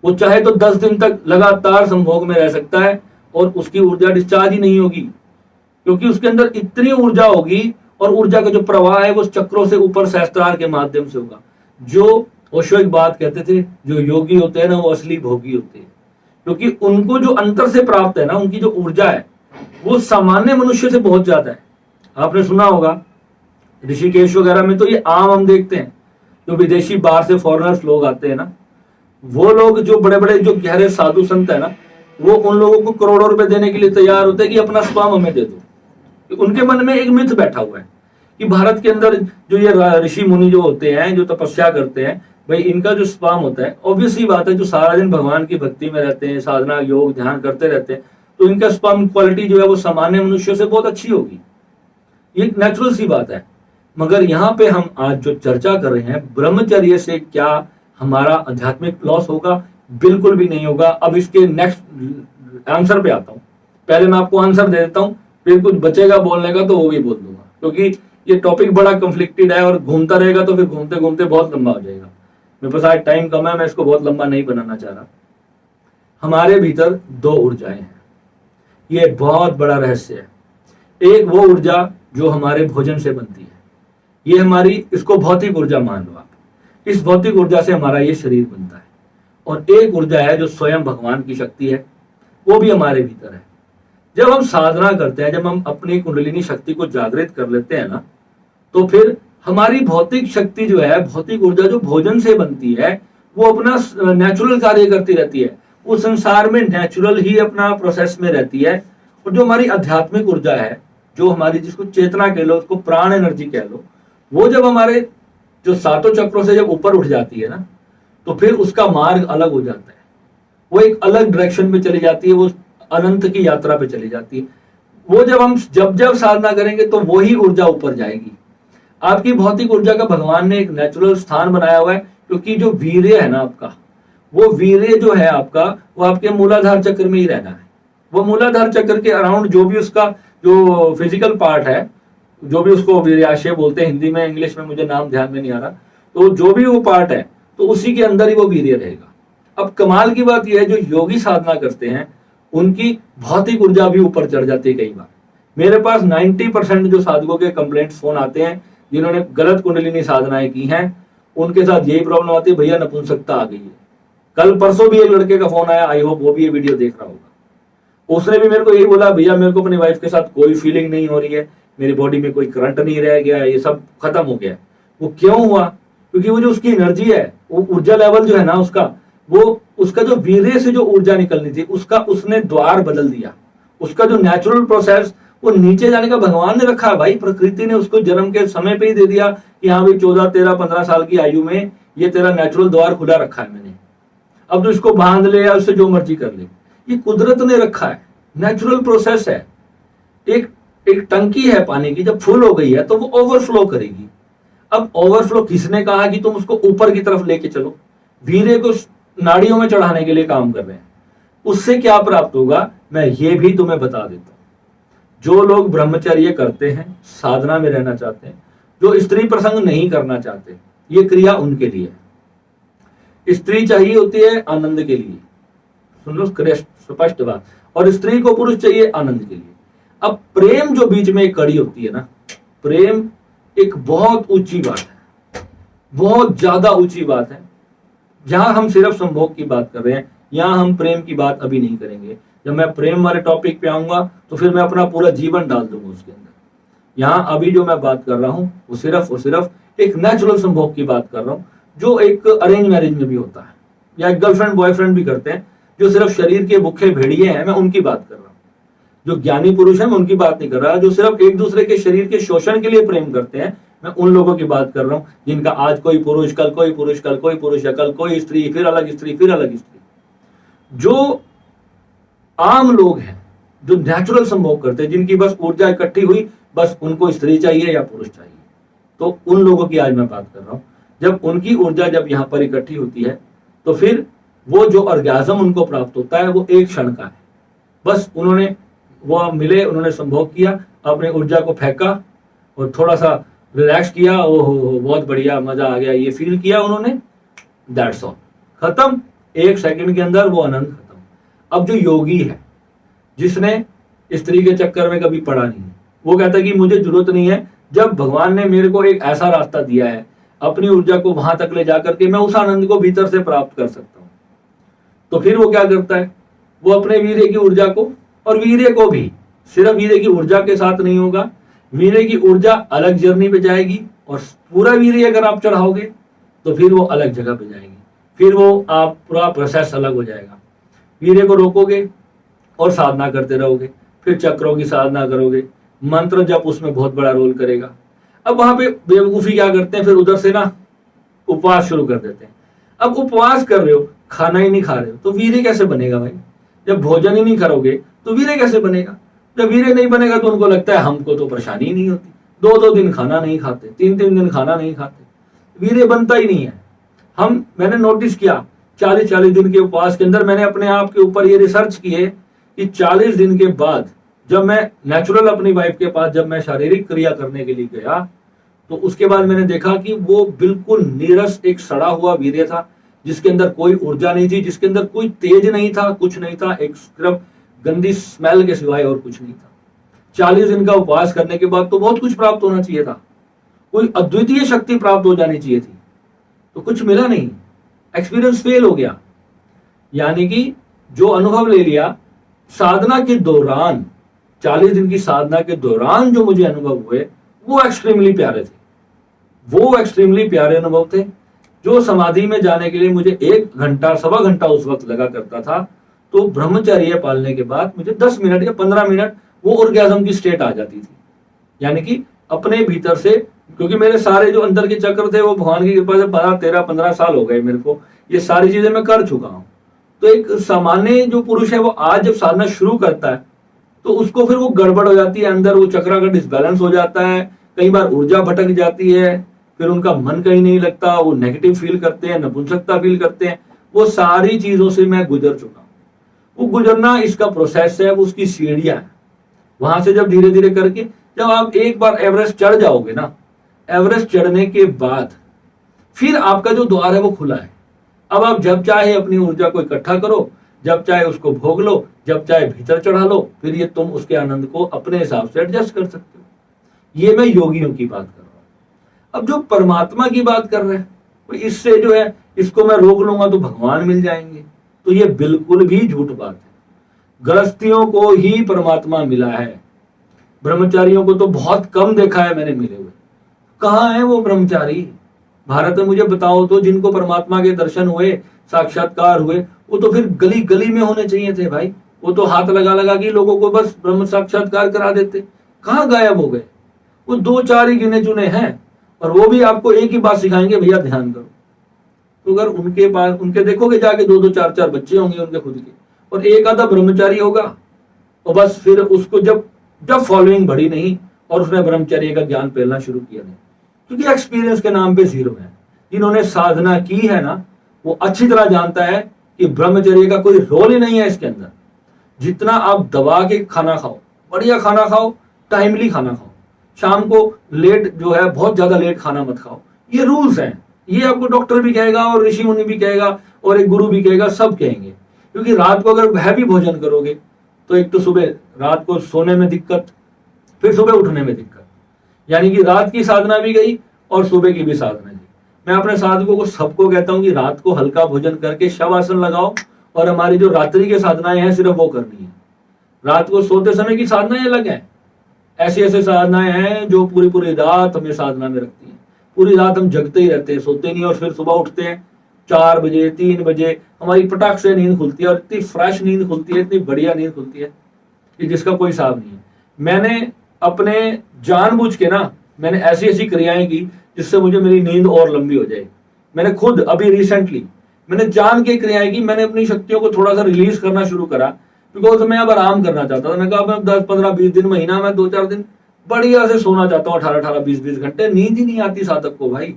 वो चाहे तो 10 दिन तक लगातार संभोग में रह सकता है और उसकी ऊर्जा डिस्चार्ज ही नहीं होगी, क्योंकि उसके अंदर इतनी ऊर्जा होगी। और ऊर्जा का जो प्रवाह है वो चक्रों से ऊपर सहस्त्रार के माध्यम से होगा। जो ओशो एक बात कहते थे, जो योगी होते हैं ना वो असली भोगी होते हैं, क्योंकि उनको जो अंतर से प्राप्त है ना, उनकी जो ऊर्जा है वो सामान्य मनुष्य से बहुत ज्यादा है। आपने सुना होगा ऋषिकेश वगैरह में तो ये आम हम देखते हैं, जो विदेशी बाहर से फॉरेनर्स लोग आते हैं ना, वो लोग जो बड़े बड़े जो गहरे साधु संत है ना, वो उन लोगों को करोड़ों रुपए देने के लिए तैयार होते हैं कि अपना स्पर्म हमें दे दो। उनके मन में एक मिथ बैठा हुआ है कि भारत के अंदर जो ये ऋषि मुनि जो होते हैं, जो तपस्या करते हैं, भाई इनका जो स्पर्म होता है, ऑब्वियसली बात है, जो सारा दिन भगवान की भक्ति में रहते हैं, साधना योग ध्यान करते रहते हैं, तो इनका स्पर्म क्वालिटी जो है वो सामान्य मनुष्यों से बहुत अच्छी होगी। ये एक नेचुरल सी बात है। मगर यहाँ पे हम आज जो चर्चा कर रहे हैं, ब्रह्मचर्य से क्या हमारा आध्यात्मिक लॉस होगा? बिल्कुल भी नहीं होगा। अब इसके नेक्स्ट आंसर पे आता हूँ। पहले मैं आपको आंसर दे देता हूँ, फिर कुछ बचेगा बोलने का तो वो भी बोल दूंगा, क्योंकि ये टॉपिक बड़ा कंफ्लिक्टेड है और घूमता रहेगा तो फिर घूमते घूमते बहुत लंबा हो जाएगा। मेरे पास आज टाइम कम है, मैं इसको बहुत लंबा नहीं बनाना चाह रहा। हमारे भीतर 2 ऊर्जाएं हैं, ये बहुत बड़ा रहस्य है। एक वो ऊर्जा जो हमारे भोजन से बनती है, ये हमारी, इसको भौतिक ऊर्जा मान लो आप। इस भौतिक ऊर्जा से हमारा ये शरीर बनता है। और एक ऊर्जा है जो स्वयं भगवान की शक्ति है, वो भी हमारे भीतर है। जब हम साधना करते हैं, जब हम अपनी कुंडलिनी शक्ति को जागृत कर लेते हैं ना, तो फिर हमारी भौतिक शक्ति जो है, भौतिक ऊर्जा जो भोजन से बनती है, वो अपना नेचुरल कार्य करती रहती है। वो संसार में नेचुरल ही अपना प्रोसेस में रहती है। और जो हमारी आध्यात्मिक ऊर्जा है, जो हमारी, जिसको चेतना कह लो, उसको प्राण एनर्जी कह लो, वो जब हमारे जो 7 चक्रों से जब ऊपर उठ जाती है ना, तो फिर उसका मार्ग अलग हो जाता है। वो एक अलग डायरेक्शन पे चली जाती है, वो अनंत की यात्रा पे चली जाती है। वो जब हम जब साधना करेंगे तो वही ऊर्जा ऊपर जाएगी। आपकी भौतिक ऊर्जा का भगवान ने एक नेचुरल स्थान बनाया हुआ है, क्योंकि जो वीर्य है ना आपका, वो वीर्य जो है आपका, वो आपके मूलाधार चक्र में ही रहना है। वो मूलाधार चक्र के अराउंड जो भी उसका जो फिजिकल पार्ट है, जो भी उसको वीर्याशय बोलते हैं हिंदी में, इंग्लिश में मुझे नाम ध्यान में नहीं आ रहा, तो जो भी वो पार्ट है, तो उसी के अंदर ही वो वीर्य रहेगा। अब कमाल की बात यह है, जो योगी साधना करते हैं उनकी भौतिक ऊर्जा भी ऊपर चढ़ जाती है। कई बार मेरे पास 90% जो साधकों के कंप्लेंट्स फोन आते हैं, जिन्होंने गलत कुंडलिनी साधनाएं की हैं, उनके साथ यही प्रॉब्लम आती है, भैया नपुंसकता आ गई है। कल परसों भी एक लड़के का फोन आया, आई होप वो भी ये वीडियो देख रहा होगा। उसने भी मेरे को यही बोला, भैया मेरे को अपनी वाइफ के साथ कोई फीलिंग नहीं हो रही है, मेरी बॉडी में कोई करंट नहीं रह गया, ये सब खत्म हो गया। वो क्यों हुआ? क्योंकि वो जो उसकी एनर्जी है, वो ऊर्जा लेवल जो है ना उसका, वो उसका जो वीर्य से जो ऊर्जा निकलनी थी उसका उसने द्वार बदल दिया। उसका जो नेचुरल प्रोसेस वो नीचे जाने का भगवान ने रखा है भाई, प्रकृति ने उसको जन्म के समय पे ही दे दिया कि हाँ भाई 14, 13, 15 साल की आयु में ये तेरा नेचुरल द्वार खुला रखा है मैंने, अब तो इसको बांध ले या उससे जो मर्जी कर ले। ये कुदरत ने रखा है, नेचुरल प्रोसेस है। एक टंकी है पानी की, जब फुल हो गई है तो वो ओवरफ्लो करेगी। अब ओवरफ्लो किसने कहा कि तुम उसको ऊपर की तरफ लेके चलो? वीर्य को नाड़ियों में चढ़ाने के लिए काम कर रहे हैं। उससे क्या प्राप्त होगा मैं ये भी तुम्हें बता देता हूं। जो लोग ब्रह्मचर्य करते हैं, साधना में रहना चाहते हैं, जो स्त्री प्रसंग नहीं करना चाहते, ये क्रिया उनके लिए है। स्त्री चाहिए होती है आनंद के लिए, सुन लो स्पष्ट बात, और स्त्री को पुरुष चाहिए आनंद के लिए। अब प्रेम जो बीच में एक कड़ी होती है ना, प्रेम एक बहुत ऊंची बात है, बहुत ज्यादा ऊंची बात है। जहां हम सिर्फ संभोग की बात कर रहे हैं, यहां हम प्रेम की बात अभी नहीं करेंगे। जब मैं प्रेम वाले टॉपिक पे आऊंगा तो फिर मैं अपना पूरा जीवन डाल दूंगा उसके अंदर। यहां अभी जो मैं बात कर रहा हूं वो सिर्फ और सिर्फ एक नेचुरल संभोग की बात कर रहा हूं, जो एक अरेंज मैरिज में भी होता है, या एक गर्लफ्रेंड बॉयफ्रेंड भी करते हैं, जो सिर्फ शरीर के भूखे भेड़िए हैं, मैं उनकी बात कर रहा हूं। जो ज्ञानी पुरुष है मैं उनकी बात नहीं कर रहा, जो सिर्फ एक दूसरे के शरीर के शोषण के लिए प्रेम करते हैं, मैं उन लोगों की बात कर रहा हूं, जिनका आज कोई पुरुष, कल कोई पुरुष, कल कोई पुरुष, या कल कोई स्त्री, फिर अलग स्त्री, फिर अलग स्त्री। जो आम लोग हैं, जो नेचुरल संभोग करते हैं, जिनकी बस ऊर्जा इकट्ठी हुई, बस उनको स्त्री चाहिए या पुरुष चाहिए, तो उन लोगों की आज मैं बात कर रहा हूं। जब उनकी ऊर्जा जब यहां पर इकट्ठी होती है तो फिर वो जो ऑर्गेज्म उनको प्राप्त होता है वो एक क्षण का है। बस उन्होंने वो मिले, उन्होंने संभोग किया, अपने ऊर्जा को फेंका और थोड़ा सा रिलैक्स किया, ओहो बहुत बढ़िया मजा आ गया, ये फील किया उन्होंने, दैट्स ऑल, खत्म। एक सेकंड के अंदर वो आनंद खत्म। अब जो योगी है, जिसने स्त्री के चक्कर में कभी पड़ा नहीं, वो कहता है कि मुझे जरूरत नहीं है, जब भगवान ने मेरे को एक ऐसा रास्ता दिया है अपनी ऊर्जा को वहां तक ले जाकर के मैं उस आनंद को भीतर से प्राप्त कर सकता हूं, तो फिर वो क्या करता है, वो अपने वीर्य की ऊर्जा को, और वीर्य को भी सिर्फ वीर्य की ऊर्जा के साथ नहीं होगा, वीर्य की ऊर्जा अलग जर्नी पे जाएगी, और पूरा वीर्य अगर आप चढ़ाओगे तो फिर वो अलग जगह पे जाएगी, फिर वो आप पूरा प्रोसेस अलग हो जाएगा। वीर्य को रोकोगे और साधना करते रहोगे, फिर चक्रों की साधना करोगे, मंत्र जप उसमें बहुत बड़ा रोल करेगा। अब वहां पे बेवकूफी क्या करते हैं, फिर उधर से ना उपवास शुरू कर देते हैं। अब उपवास कर रहे हो, खाना ही नहीं खा रहे हो, तो वीर्य कैसे बनेगा भाई? जब भोजन ही नहीं करोगे तो वीर्य कैसे बनेगा? जब वीर्य नहीं बनेगा तो उनको लगता है हमको तो परेशानी ही नहीं होती, 2-2 दिन खाना नहीं खाते, 3-3 दिन खाना नहीं खाते, वीर्य बनता ही नहीं है। मैंने नोटिस किया 40-40 दिन के उपवास के अंदर, मैंने अपने आप के ऊपर ये रिसर्च की है कि 40 दिन के बाद जब मैं नेचुरल अपनी वाइफ के पास जब मैं शारीरिक क्रिया करने के लिए गया, तो उसके बाद मैंने देखा कि वो बिल्कुल नीरस एक सड़ा हुआ वीर्य था, जिसके अंदर कोई ऊर्जा नहीं थी, जिसके अंदर कोई तेज नहीं था, कुछ नहीं था, एक सिर्फ गंदी स्मेल के सिवाय और कुछ नहीं था। 40 दिन का उपवास करने के बाद तो बहुत कुछ प्राप्त होना चाहिए था, कोई अद्वितीय शक्ति प्राप्त हो जानी चाहिए थी, तो कुछ मिला नहीं, एक्सपीरियंस फेल हो गया। यानी कि जो अनुभव ले लिया साधना के दौरान, 40 दिन की साधना के दौरान जो मुझे अनुभव हुए वो एक्सट्रीमली प्यारे थे, वो एक्सट्रीमली प्यारे अनुभव थे। जो समाधि में जाने के लिए मुझे 1 घंटा, सवा घंटा उस वक्त लगा करता था, तो ब्रह्मचर्य पालने के बाद मुझे 10 मिनट या 15 मिनट वो ऑर्गेज्म की स्टेट आ जाती थी। यानी कि अपने भीतर से, क्योंकि मेरे सारे जो अंदर के चक्र थे वो भगवान की कृपा से 13-15 साल हो गए मेरे को, ये सारी चीजें मैं कर चुका हूं। तो एक सामान्य जो पुरुष है वो आज जब साधना शुरू करता है तो उसको फिर वो गड़बड़ हो जाती है, अंदर वो चक्र का डिसबैलेंस हो जाता है, कई बार ऊर्जा भटक जाती है, फिर उनका मन कहीं नहीं लगता, वो नेगेटिव फील करते हैं, नपुंसकता फील करते हैं। वो सारी चीजों से मैं गुजर चुका हूं। वो गुजरना इसका प्रोसेस है, वो उसकी सीढ़ियां है। वहां से जब धीरे धीरे करके जब आप एक बार एवरेस्ट चढ़ जाओगे ना, एवरेस्ट चढ़ने के बाद फिर आपका जो द्वार है वो खुला है। अब आप जब चाहे अपनी ऊर्जा को इकट्ठा करो, जब चाहे उसको भोग लो, जब चाहे भीतर चढ़ा लो, फिर ये तुम उसके आनंद को अपने हिसाब से एडजस्ट कर सकते हो। ये मैं योगियों की बात कर रहा हूं। अब जो परमात्मा की बात कर रहे हैं, तो इससे जो है इसको मैं रोक लूंगा तो भगवान मिल जाएंगे, तो ये बिल्कुल भी झूठ बात है। गृहस्थियों को ही परमात्मा मिला है, ब्रह्मचारियों को तो बहुत कम देखा है मैंने मिले हुए। कहाँ है वो ब्रह्मचारी भारत में? मुझे बताओ तो, जिनको परमात्मा के दर्शन हुए, साक्षात्कार हुए, वो तो फिर गली गली में होने चाहिए थे भाई। वो तो हाथ लगा लगा के लोगों को बस ब्रह्म साक्षात्कार करा देते। कहाँ गायब हो गए? वो 2-4 ही गिने चुने हैं, और वो भी आपको एक ही बात सिखाएंगे, भैया ध्यान करो। तो अगर उनके पास, उनके देखोगे जाके 2-2 4-4 बच्चे होंगे उनके खुद के, और एक आधा ब्रह्मचारी होगा, और बस फिर उसको जब फॉलोइंग बढ़ी नहीं और उसने ब्रह्मचर्य का ज्ञान फैलना शुरू किया नहीं, क्योंकि एक्सपीरियंस के नाम पे 0 है। जिन्होंने साधना की है ना, वो अच्छी तरह जानता है कि ब्रह्मचर्य का कोई रोल ही नहीं है इसके अंदर। जितना आप दबा के खाना खाओ, बढ़िया खाना खाओ, टाइमली खाना खाओ, शाम को लेट जो है बहुत ज्यादा लेट खाना मत खाओ, ये रूल्स हैं। ये आपको डॉक्टर भी कहेगा और ऋषि मुनि भी कहेगा और एक गुरु भी कहेगा, सब कहेंगे। क्योंकि रात को अगर हैवी भोजन करोगे तो एक तो सुबह रात को सोने में दिक्कत, फिर सुबह उठने में दिक्कत, यानी कि रात की साधना भी गई और सुबह की भी साधना गई। मैं अपने साधकों को सबको कहता हूं कि रात को हल्का भोजन करके शवासन लगाओ, और हमारी जो रात्रि की साधनाएं हैं सिर्फ वो करनी है। रात को सोते समय की साधनाएं अलग है। ऐसी ऐसी साधनाएं हैं जो पूरी पूरी रात हमें साधना में रखती है। पूरी रात हम जगते ही रहते हैं, सोते नहीं, और फिर सुबह उठते हैं 4 बजे 3 बजे, हमारी पटाख से नींद खुलती है, और इतनी फ्रेश नींद खुलती है, इतनी बढ़िया नींद खुलती है कि जिसका कोई हिसाब नहीं है। मैंने अपने जानबूझ के ना, मैंने ऐसी ऐसी क्रियाएं की जिससे मुझे मेरी नींद और लंबी हो जाए। मैंने खुद अभी रिसेंटली मैंने जान के क्रियाएं की, मैंने अपनी शक्तियों को थोड़ा सा रिलीज करना शुरू करा, बिकॉज मैं अब आराम करना चाहता था। मैं कहा अब 10-15-20 दिन, महीना में 2-4 दिन बढ़िया से सोना चाहता हूँ, 18-18 20-20 घंटे। नींद ही नहीं आती साधक को भाई।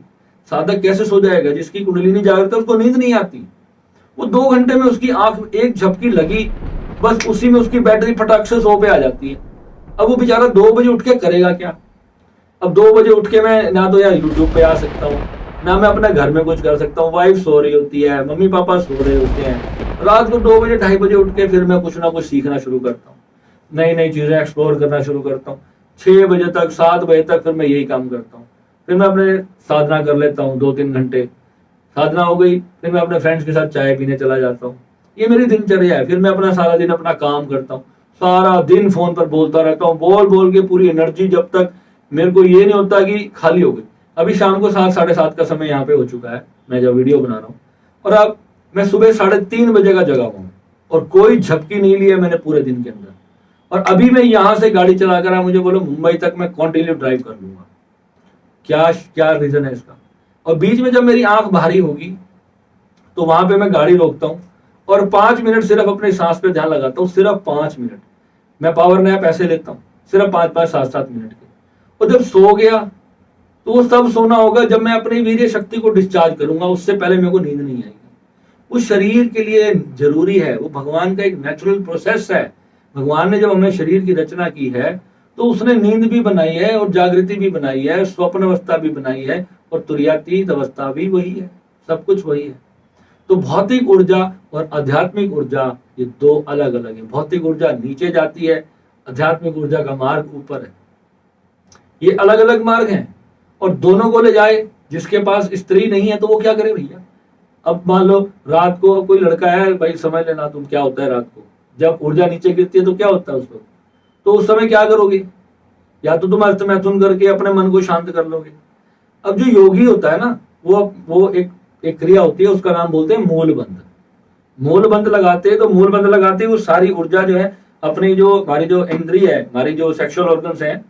साधक कैसे सो जाएगा? जिसकी कुंडलिनी जागृत है उसको नींद नहीं आती। वो 2 घंटे में उसकी आंख एक झपकी लगी, बस उसी में उसकी बैटरी फटाक से 100 पे आ जाती है। अब वो बेचारा 2 बजे उठ के करेगा क्या? अब 2 बजे उठ के मैं ना तो यार यूट्यूब पे आ सकता हूँ, ना मैं अपने घर में कुछ कर सकता हूँ। वाइफ सो रही होती है, मम्मी पापा सो रहे होते हैं। रात को 2 बजे 2:30 बजे उठ के फिर मैं कुछ ना कुछ सीखना शुरू करता हूँ, नई नई चीजें एक्सप्लोर करना शुरू करता हूँ। 6 बजे तक 7 बजे तक फिर मैं यही काम करता हूँ। फिर मैं अपने साधना कर लेता हूँ 2-3 घंटे, साधना हो गई, फिर मैं अपने फ्रेंड्स के साथ चाय पीने चला जाता हूँ। ये मेरी दिनचर्या है। फिर मैं अपना सारा दिन अपना काम करता हूँ, सारा दिन फोन पर बोलता रहता हूँ, बोल बोल के पूरी एनर्जी, जब तक मेरे को ये नहीं होता कि खाली हो गई। अभी शाम को 7-7:30 का समय यहाँ पे हो चुका है, मैं जब वीडियो बना रहा हूँ, और अब मैं सुबह 3:30 बजे का जगा हूँ, और कोई झपकी नहीं लिया मैंने पूरे दिन के अंदर। और अभी मैं यहाँ से गाड़ी चलाकर मुझे बोलो मुंबई तक मैं कंटिन्यू ड्राइव कर लूंगा। क्या क्या रीजन है इसका? और बीच में जब मेरी आंख भारी होगी तो वहां पे मैं गाड़ी रोकता हूँ और 5 मिनट सिर्फ अपनी सांस पे ध्यान लगाता हूँ। सिर्फ 5 मिनट मैं पावर नैप ऐसे लेता हूँ, सिर्फ 5-5 7-7 मिनट के। और जब सो गया तो वो सब सोना होगा जब मैं अपनी वीर्य शक्ति को डिस्चार्ज करूंगा। उससे पहले मेरे को नींद नहीं आएगी। वो शरीर के लिए जरूरी है, वो भगवान का एक नेचुरल प्रोसेस है। भगवान ने जब हमें शरीर की रचना की है तो उसने नींद भी बनाई है और जागृति भी बनाई है, स्वप्न अवस्था भी बनाई है, और तुर्यातीत अवस्था भी वही है। सब कुछ वही है। तो भौतिक ऊर्जा और आध्यात्मिक ऊर्जा ये 2 अलग अलग है। भौतिक ऊर्जा नीचे जाती है, आध्यात्मिक ऊर्जा का मार्ग ऊपर है। ये अलग अलग मार्ग हैं, और दोनों को ले जाए। जिसके पास स्त्री नहीं है तो वो क्या करे भैया? अब मान लो रात को कोई लड़का है, भाई समझ लेना तुम क्या होता है रात को जब ऊर्जा नीचे गिरती है तो क्या होता है उस वक्त? तो उस समय क्या करोगे? या तो तुम अर्थमैथुन करके अपने मन को शांत कर लोगे। अब जो योगी होता है ना, वो एक क्रिया होती है, उसका नाम बोलते हैं मूलबंध। मूलबंध लगाते हैं, तो मूलबंध लगाते ही वो सारी ऊर्जा जो है अपनी, जो हमारी जो इंद्रिय है, हमारी जो सेक्सुअल ऑर्गन्स है,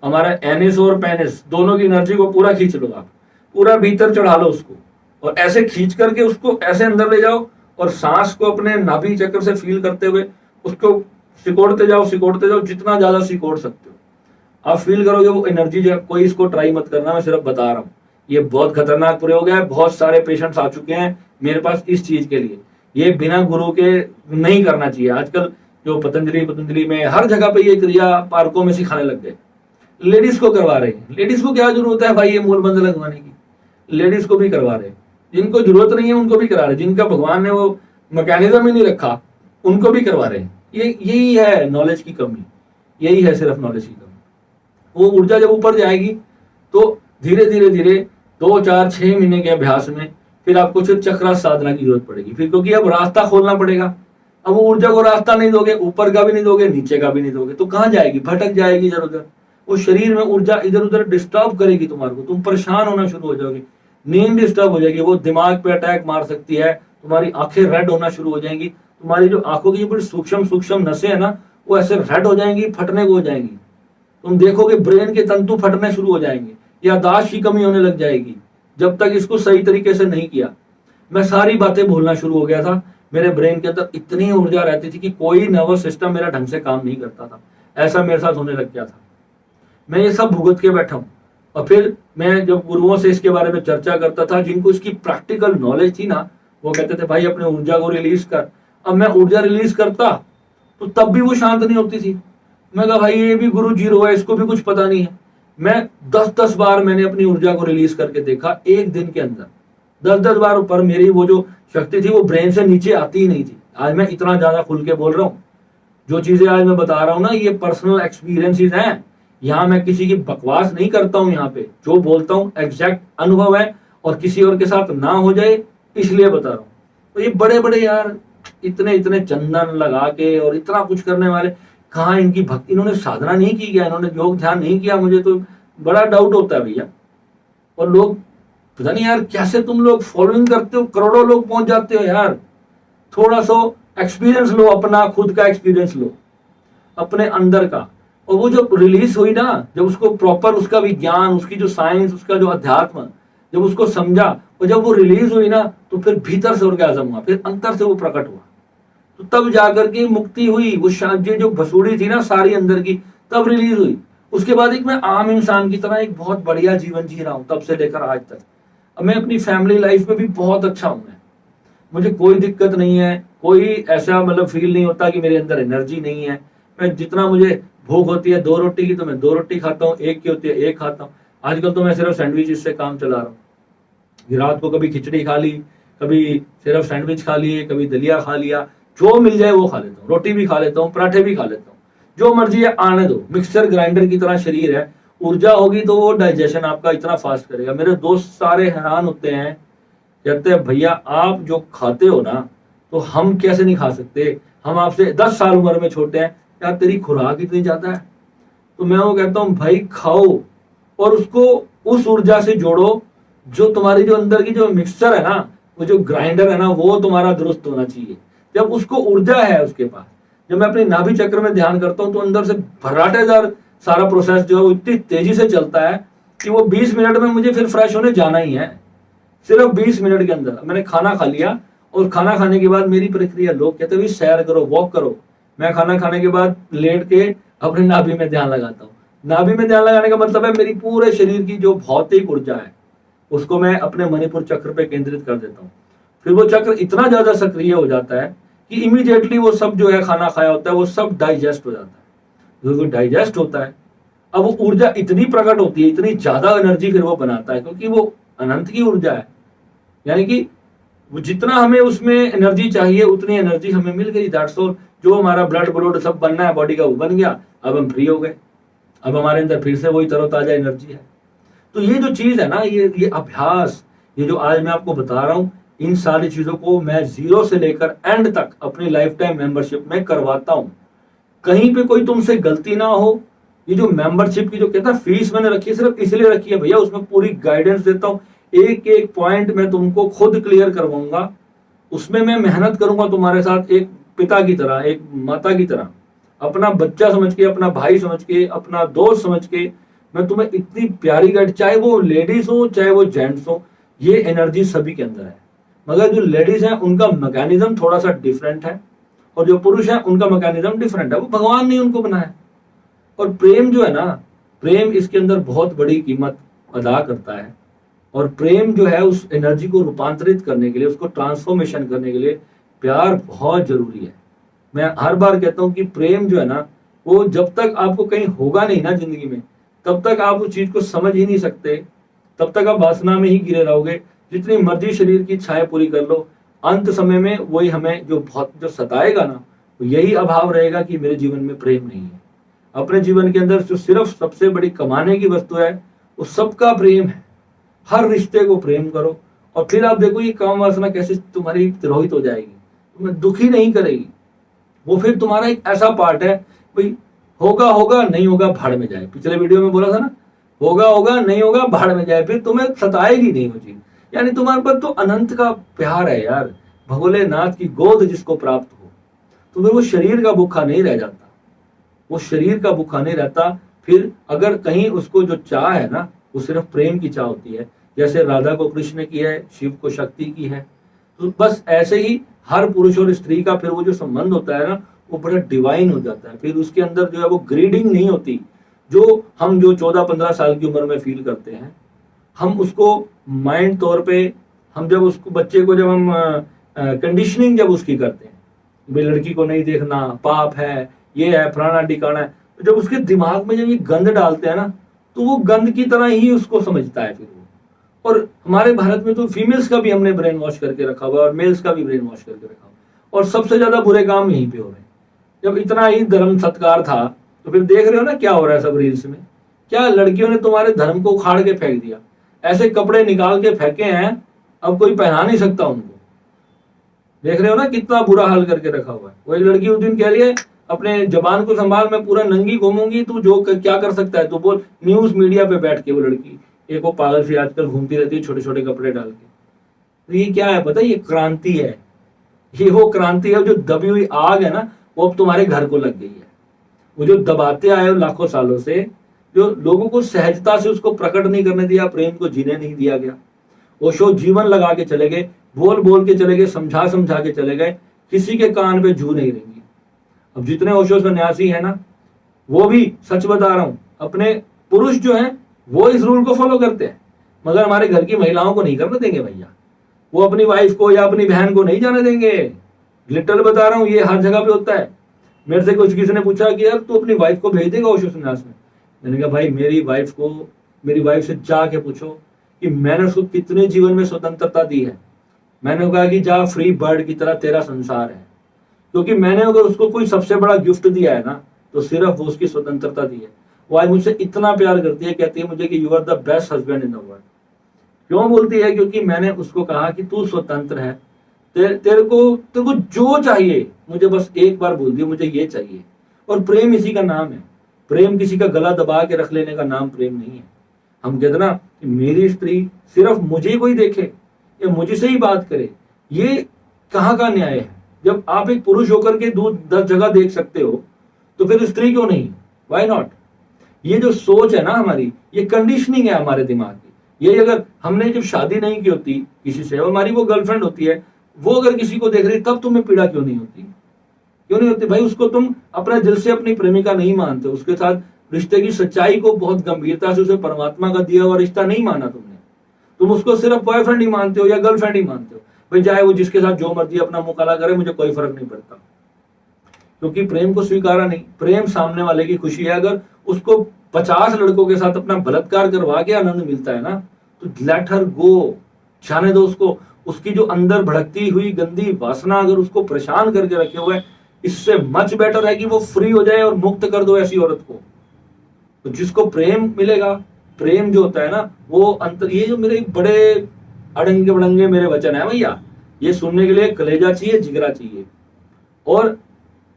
हमारा एनिस और पेनिस दोनों की एनर्जी को पूरा खींच लो आप, पूरा भीतर चढ़ा लो उसको, और ऐसे खींच करके उसको ऐसे अंदर ले जाओ, और सांस को अपने नाभि चक्र से फील करते हुए उसको सिकोड़ते जाओ, जितना ज्यादा सिकोड़ सकते हो आप फील करोगे वो एनर्जी जो है। कोई इसको ट्राई मत करना, मैं सिर्फ बता रहा हूँ। ये बहुत खतरनाक प्रयोग है। बहुत सारे पेशेंट्स आ चुके हैं मेरे पास इस चीज के लिए। ये बिना गुरु के नहीं करना चाहिए। आजकल जो पतंजलि में हर जगह पे ये क्रिया पार्कों में सिखाने लग गए। लेडीज को करवा रहे हैं। लेडीज को क्या जरूरत है भाई ये मूलबंध लगवाने की? लेडीज को भी करवा रहे हैं। जिनको जरूरत नहीं है उनको भी करा रहे, जिनका भगवान ने वो मैकेनिज्म ही नहीं रखा उनको भी करवा रहे हैं। यही है नॉलेज की कमी, यही है सिर्फ नॉलेज की कमी। वो ऊर्जा जब ऊपर जाएगी तो धीरे धीरे धीरे 2 4 6 महीने के अभ्यास में फिर आपको सिर्फ चक्रासन साधना की जरूरत पड़ेगी फिर, क्योंकि अब रास्ता खोलना पड़ेगा। अब वो ऊर्जा को रास्ता नहीं दोगे, ऊपर का भी नहीं दोगे, नीचे का भी नहीं दोगे, तो कहाँ जाएगी? भटक जाएगी इधर उधर। वो शरीर में ऊर्जा इधर उधर डिस्टर्ब करेगी तुम्हारे को, तुम परेशान होना शुरू हो जाओगे, नींद डिस्टर्ब हो जाएगी, वो दिमाग पे अटैक मार सकती है, तुम्हारी आंखें रेड होना शुरू हो जाएंगी, तुम्हारी जो आंखों की बड़ी सूक्ष्म सूक्ष्म नसें है ना, वो ऐसे रेड हो जाएंगी, फटने को हो जाएंगी। तुम देखोगे ब्रेन के तंतु फटने शुरू हो जाएंगे, याददाश्त की कमी होने लग जाएगी, जब तक इसको सही तरीके से नहीं किया। मैं सारी बातें भूलना शुरू हो गया था, मेरे ब्रेन के अंदर इतनी ऊर्जा रहती थी कि कोई नर्वस सिस्टम मेरा ढंग से काम नहीं करता था, ऐसा मेरे साथ होने लग गया था। मैं ये सब भुगत के बैठा हूँ। और फिर मैं जब गुरुओं से इसके बारे में चर्चा करता था, जिनको इसकी प्रैक्टिकल नॉलेज थी ना, वो कहते थे भाई अपने ऊर्जा को रिलीज कर। अब मैं ऊर्जा रिलीज करता तो तब भी वो शांत नहीं होती थी। मैं कहा भाई ये भी गुरु जीरो है, इसको भी कुछ पता नहीं है। मैं 10-10 बार मैंने अपनी ऊर्जा को रिलीज करके देखा, एक दिन के अंदर 10-10 बार। ऊपर मेरी वो जो शक्ति थी वो ब्रेन से नीचे आती ही नहीं थी। आज मैं इतना ज्यादा खुल के बोल रहा हूँ, जो चीजें आज मैं बता रहा हूँ ना, ये पर्सनल एक्सपीरियंसेस हैं। यहाँ मैं किसी की बकवास नहीं करता हूँ, यहाँ पे जो बोलता हूँ एग्जैक्ट अनुभव है, और किसी और के साथ ना हो जाए इसलिए बता रहा हूँ। तो ये बड़े बड़े यार इतने इतने चंदन लगा के और इतना कुछ करने वाले, कहाँ इनकी भक्ति? इन्होंने साधना नहीं की क्या? इन्होंने योग ध्यान नहीं किया? मुझे तो बड़ा डाउट होता है भैया। और लोग पता नहीं यार कैसे तुम लोग फॉलोइंग करते हो, करोड़ों लोग पहुंच जाते हो यार। थोड़ा सा एक्सपीरियंस लो, अपना खुद का एक्सपीरियंस लो, अपने अंदर का। और वो जो रिलीज हुई ना, जब उसको प्रॉपर उसका विज्ञान, उसकी जो साइंस, उसका जो अध्यात्म, जब उसको समझा और जब वो रिलीज हुई ना, तो फिर भीतर से ऑर्गेज़म हुआ, फिर अंतर से वो प्रकट हुआ, तो तब जाकर के मुक्ति हुई। वो ये जो भसूड़ी थी ना सारी अंदर की, तब रिलीज हुई। उसके बाद एक मैं आम इंसान की तरह एक बहुत बढ़िया जीवन जी रहा हूँ तब से लेकर आज तक। अब मैं अपनी फैमिली लाइफ में भी बहुत अच्छा हूँ। मुझे कोई दिक्कत नहीं है, कोई ऐसा मतलब फील नहीं होता कि मेरे अंदर एनर्जी नहीं है। मैं जितना मुझे भूख होती है 2 रोटी की तो मैं 2 रोटी खाता हूँ, 1 की होती है 1 खाता हूँ। आजकल तो मैं सिर्फ सैंडविच से काम चला रहा हूँ। रात को कभी खिचड़ी खा ली, कभी सिर्फ सैंडविच खा लिए, कभी दलिया खा लिया, जो मिल जाए वो खा लेता हूँ। रोटी भी खा लेता हूँ, पराठे भी खा लेता हूँ, जो मर्जी है आने दो। मिक्सचर ग्राइंडर की तरह शरीर है, ऊर्जा होगी तो वो डाइजेशन आपका इतना फास्ट करेगा। मेरे दोस्त सारे हैरान होते हैं, कहते हैं भैया आप जो खाते हो ना, तो हम कैसे नहीं खा सकते? हम आपसे 10 साल उम्र में छोटे हैं, यार तेरी खुराक इतनी ज्यादा है। तो मैं वो कहता हूँ भाई खाओ, और उसको उस ऊर्जा से जोड़ो जो तुम्हारी जो अंदर की जो मिक्सचर है ना, वो जो ग्राइंडर है ना, वो तुम्हारा दुरुस्त होना चाहिए। जब उसको ऊर्जा है उसके पास, जब मैं अपने नाभि चक्र में ध्यान करता हूँ तो अंदर से भराटेदार सारा प्रोसेस जो है वो इतनी तेजी से चलता है कि वो 20 मिनट में मुझे फिर फ्रेश होने जाना ही है। सिर्फ 20 मिनट के अंदर मैंने खाना खा लिया, और खाना खाने के बाद मेरी प्रक्रिया, लोग कहते हैं सैर करो, वॉक करो। मैं खाना खाने के बाद लेट के अपने नाभि में ध्यान लगाता हूँ। नाभि में ध्यान लगाने का मतलब है मेरी पूरे शरीर की जो भौतिक ऊर्जा है उसको मैं अपने मणिपुर चक्र पे केंद्रित कर देता हूँ। फिर वो चक्र इतना ज्यादा सक्रिय हो जाता है कि इमीडिएटली वो सब जो है खाना खाया होता है वो सब डाइजेस्ट हो जाता है। जो डाइजेस्ट होता है, अब वो ऊर्जा इतनी प्रकट होती है, इतनी ज्यादा एनर्जी फिर वो बनाता है, क्योंकि वो अनंत की ऊर्जा है। यानी कि वो जितना हमें उसमें एनर्जी चाहिए उतनी एनर्जी हमें मिल गई। That's all. जो हमारा ब्लड सब बनना है बॉडी का वो बन गया, अब हम फ्री हो गए, अब हमारे अंदर फिर से वही तरोताजा एनर्जी है। तो ये जो चीज है ना, ये अभ्यास, ये जो आज मैं आपको बता रहा हूँ, इन सारी चीजों को मैं 0 से लेकर एंड तक अपनी लाइफ टाइम मेंबरशिप में करवाता हूँ। कहीं पे कोई तुमसे गलती ना हो। ये जो मेंबरशिप की जो कहता है फीस मैंने रखी है, सिर्फ इसलिए रखी है भैया, उसमें पूरी गाइडेंस देता हूँ, एक एक पॉइंट मैं तुमको खुद क्लियर करवाऊंगा। उसमें मैं मेहनत करूंगा तुम्हारे साथ, एक पिता की तरह, एक माता की तरह, अपना बच्चा समझ के, अपना भाई समझ के, अपना दोस्त समझ के मैं तुम्हें इतनी प्यारी गाइड, चाहे वो लेडीज हो चाहे वो जेंट्स हो, ये एनर्जी सभी के अंदर है। मगर जो लेडीज है उनका मैकेनिज्म थोड़ा सा डिफरेंट है, और जो पुरुष है उनका मैकेनिज्म डिफरेंट है। वो भगवान ने उनको बनाया। और प्रेम जो है ना, प्रेम इसके अंदर बहुत बड़ी कीमत अदा करता है। और प्रेम जो है उस एनर्जी को रूपांतरित करने के लिए, उसको ट्रांसफॉर्मेशन करने के लिए प्यार बहुत जरूरी है। मैं हर बार कहता हूँ कि प्रेम जो है ना, वो जब तक आपको कहीं होगा नहीं ना जिंदगी में, तब तक आप उस चीज को समझ ही नहीं सकते, तब तक आप वासना में ही गिरे रहोगे। जितनी मर्जी शरीर की इच्छाएं पूरी कर लो, अंत समय में वही हमें जो सताएगा ना, यही अभाव रहेगा कि मेरे जीवन में प्रेम नहीं है। अपने जीवन के अंदर जो सिर्फ सबसे बड़ी कमाने की वस्तु है वो सबका प्रेम है। हर रिश्ते को प्रेम करो और फिर आप देखो ये काम वासना कैसे तुम्हारी तिरोहित हो जाएगी, तुम्हें दुखी नहीं करेगी। वो फिर तुम्हारा एक ऐसा पार्ट है, भाई होगा होगा नहीं होगा भाड़ में जाए। पिछले वीडियो में बोला था ना, होगा होगा नहीं होगा भाड़ में जाए, फिर तुम्हें सताएगी नहीं वो चीज। यानी तुम्हारे पर तो अनंत का प्यार है यार, भोलेनाथ की गोद जिसको प्राप्त हो, तो फिर वो शरीर का भूखा नहीं रह जाता, वो शरीर का भूखा नहीं रहता। फिर अगर कहीं उसको जो चाह है ना, वो सिर्फ प्रेम की चाह होती है, जैसे राधा को कृष्ण की है, शिव को शक्ति की है। तो बस ऐसे ही हर पुरुष और स्त्री का फिर वो जो संबंध होता है ना, वो बड़ा डिवाइन हो जाता है। फिर उसके अंदर जो है वो ग्रीडिंग नहीं होती, जो हम जो 14-15 साल की उम्र में फील करते हैं, हम उसको माइंड तौर पे, हम जब उसको बच्चे को जब हम कंडीशनिंग जब उसकी करते हैं, भाई लड़की को नहीं देखना, पाप है, ये है, फलाना ठिकाना है, तो जब उसके दिमाग में जब ये गंद डालते हैं ना, तो वो गंद की तरह ही उसको समझता है फिर वो। और हमारे भारत में तो फीमेल्स का भी हमने ब्रेन वॉश करके रखा हुआ है और मेल्स का भी ब्रेन वॉश करके रखा हुआ है, और सबसे ज्यादा बुरे काम यहीं पे हो रहे हैं। जब इतना ही धर्म सत्कार था, तो फिर देख रहे हो ना क्या हो रहा है सब रील्स में, क्या लड़कियों ने तुम्हारे धर्म को उखाड़ के फेंक दिया, ऐसे कपड़े निकाल के फेंके हैं, अब कोई पहना नहीं सकता उनको। देख रहे हो ना कितना बुरा हाल करके रखा हुआ है। वो एक लड़की उस दिन कह रही है, अपने जबान को संभाल, मैं पूरा नंगी घूमूंगी, तू जो क्या कर सकता है तो बोल। न्यूज मीडिया पे बैठ के वो लड़की, एक वो पागल सी आजकल घूमती रहती है छोटे छोटे कपड़े डाल के। तो ये क्या है पता है, ये क्रांति है, ये वो क्रांति है, जो दबी हुई आग है ना, वो अब तुम्हारे घर को लग गई है। वो जो दबाते आए हो लाखों सालों से, जो लोगों को सहजता से उसको प्रकट नहीं करने दिया, प्रेम को जीने नहीं दिया गया, ओशो जीवन लगा के चले गए, बोल बोल के चले गए, समझा समझा के चले गए, किसी के कान पे जू नहीं रहेंगी। अब जितने ओशो सन्यासी है ना, वो भी सच बता रहा हूं, अपने पुरुष जो है वो इस रूल को फॉलो करते हैं, मगर हमारे घर की महिलाओं को नहीं करने देंगे भैया। वो अपनी वाइफ को या अपनी बहन को नहीं जाने देंगे। लिटरल बता रहा हूं, ये हर जगह पे होता है। मेरे से कुछ किसी ने पूछा कि यार तू अपनी वाइफ को भेज देगा ओशो सन्यास में? मैंने कहा भाई मेरी वाइफ से जाके पूछो कि मैंने उसको कितने जीवन में स्वतंत्रता दी है। मैंने कहा कि जा, फ्री बर्ड की तरह तेरा संसार है, क्योंकि मैंने अगर उसको कोई सबसे बड़ा गिफ्ट दिया है ना, तो सिर्फ वो उसकी स्वतंत्रता दी है। वो आज मुझसे इतना प्यार करती है, कहती है मुझे कि you are the best husband in the world. क्यों बोलती है? क्योंकि मैंने उसको कहा कि तू स्वतंत्र है, तेरे को जो चाहिए मुझे बस एक बार बोल दियो, मुझे ये चाहिए। और प्रेम इसी का नाम है। प्रेम किसी का गला दबा के रख लेने का नाम प्रेम नहीं है। हम कहते ना कि मेरी स्त्री सिर्फ मुझे ही कोई देखे या मुझे से ही बात करे, ये कहाँ का न्याय है? जब आप एक पुरुष होकर के 10 जगह देख सकते हो, तो फिर स्त्री क्यों नहीं? Why not? ये जो सोच है ना हमारी, ये कंडीशनिंग है हमारे दिमाग की। ये अगर हमने जब शादी नहीं की होती किसी से, हमारी वो गर्लफ्रेंड होती है, वो अगर किसी को देख रही, तब तुम्हें पीड़ा क्यों नहीं होती? क्यों नहीं होती भाई? उसको तुम अपने दिल से अपनी प्रेमिका नहीं मानते, उसके साथ रिश्ते की सच्चाई को बहुत गंभीरता से, उसे परमात्मा का दिया हुआ रिश्ता नहीं माना तुमने। तुम उसको सिर्फ बॉयफ्रेंड ही मानते हो या गर्लफ्रेंड ही मानते हो। भाई चाहे वो जिसके साथ जो मर्जी अपना मुंह काला करे, मुझे कोई फर्क नहीं पड़ता, क्योंकि प्रेम को स्वीकारा नहीं। प्रेम सामने वाले की खुशी है। अगर उसको 50 लड़कों के साथ अपना बलात्कार करवा के आनंद मिलता है ना, तो लेट हर गो, जाने दो उसको। उसकी जो अंदर भड़कती हुई गंदी वासना अगर उसको परेशान करके रखे हुए है, इससे मच बेटर है कि वो फ्री हो जाए और मुक्त कर दो ऐसी औरत को। तो जिसको प्रेम मिलेगा, प्रेम जो होता है ना, वो अंतर। ये जो मेरे बड़े अड़ंगे बड़ंगे मेरे वचन है भैया, ये सुनने के लिए कलेजा चाहिए, जिगरा चाहिए। और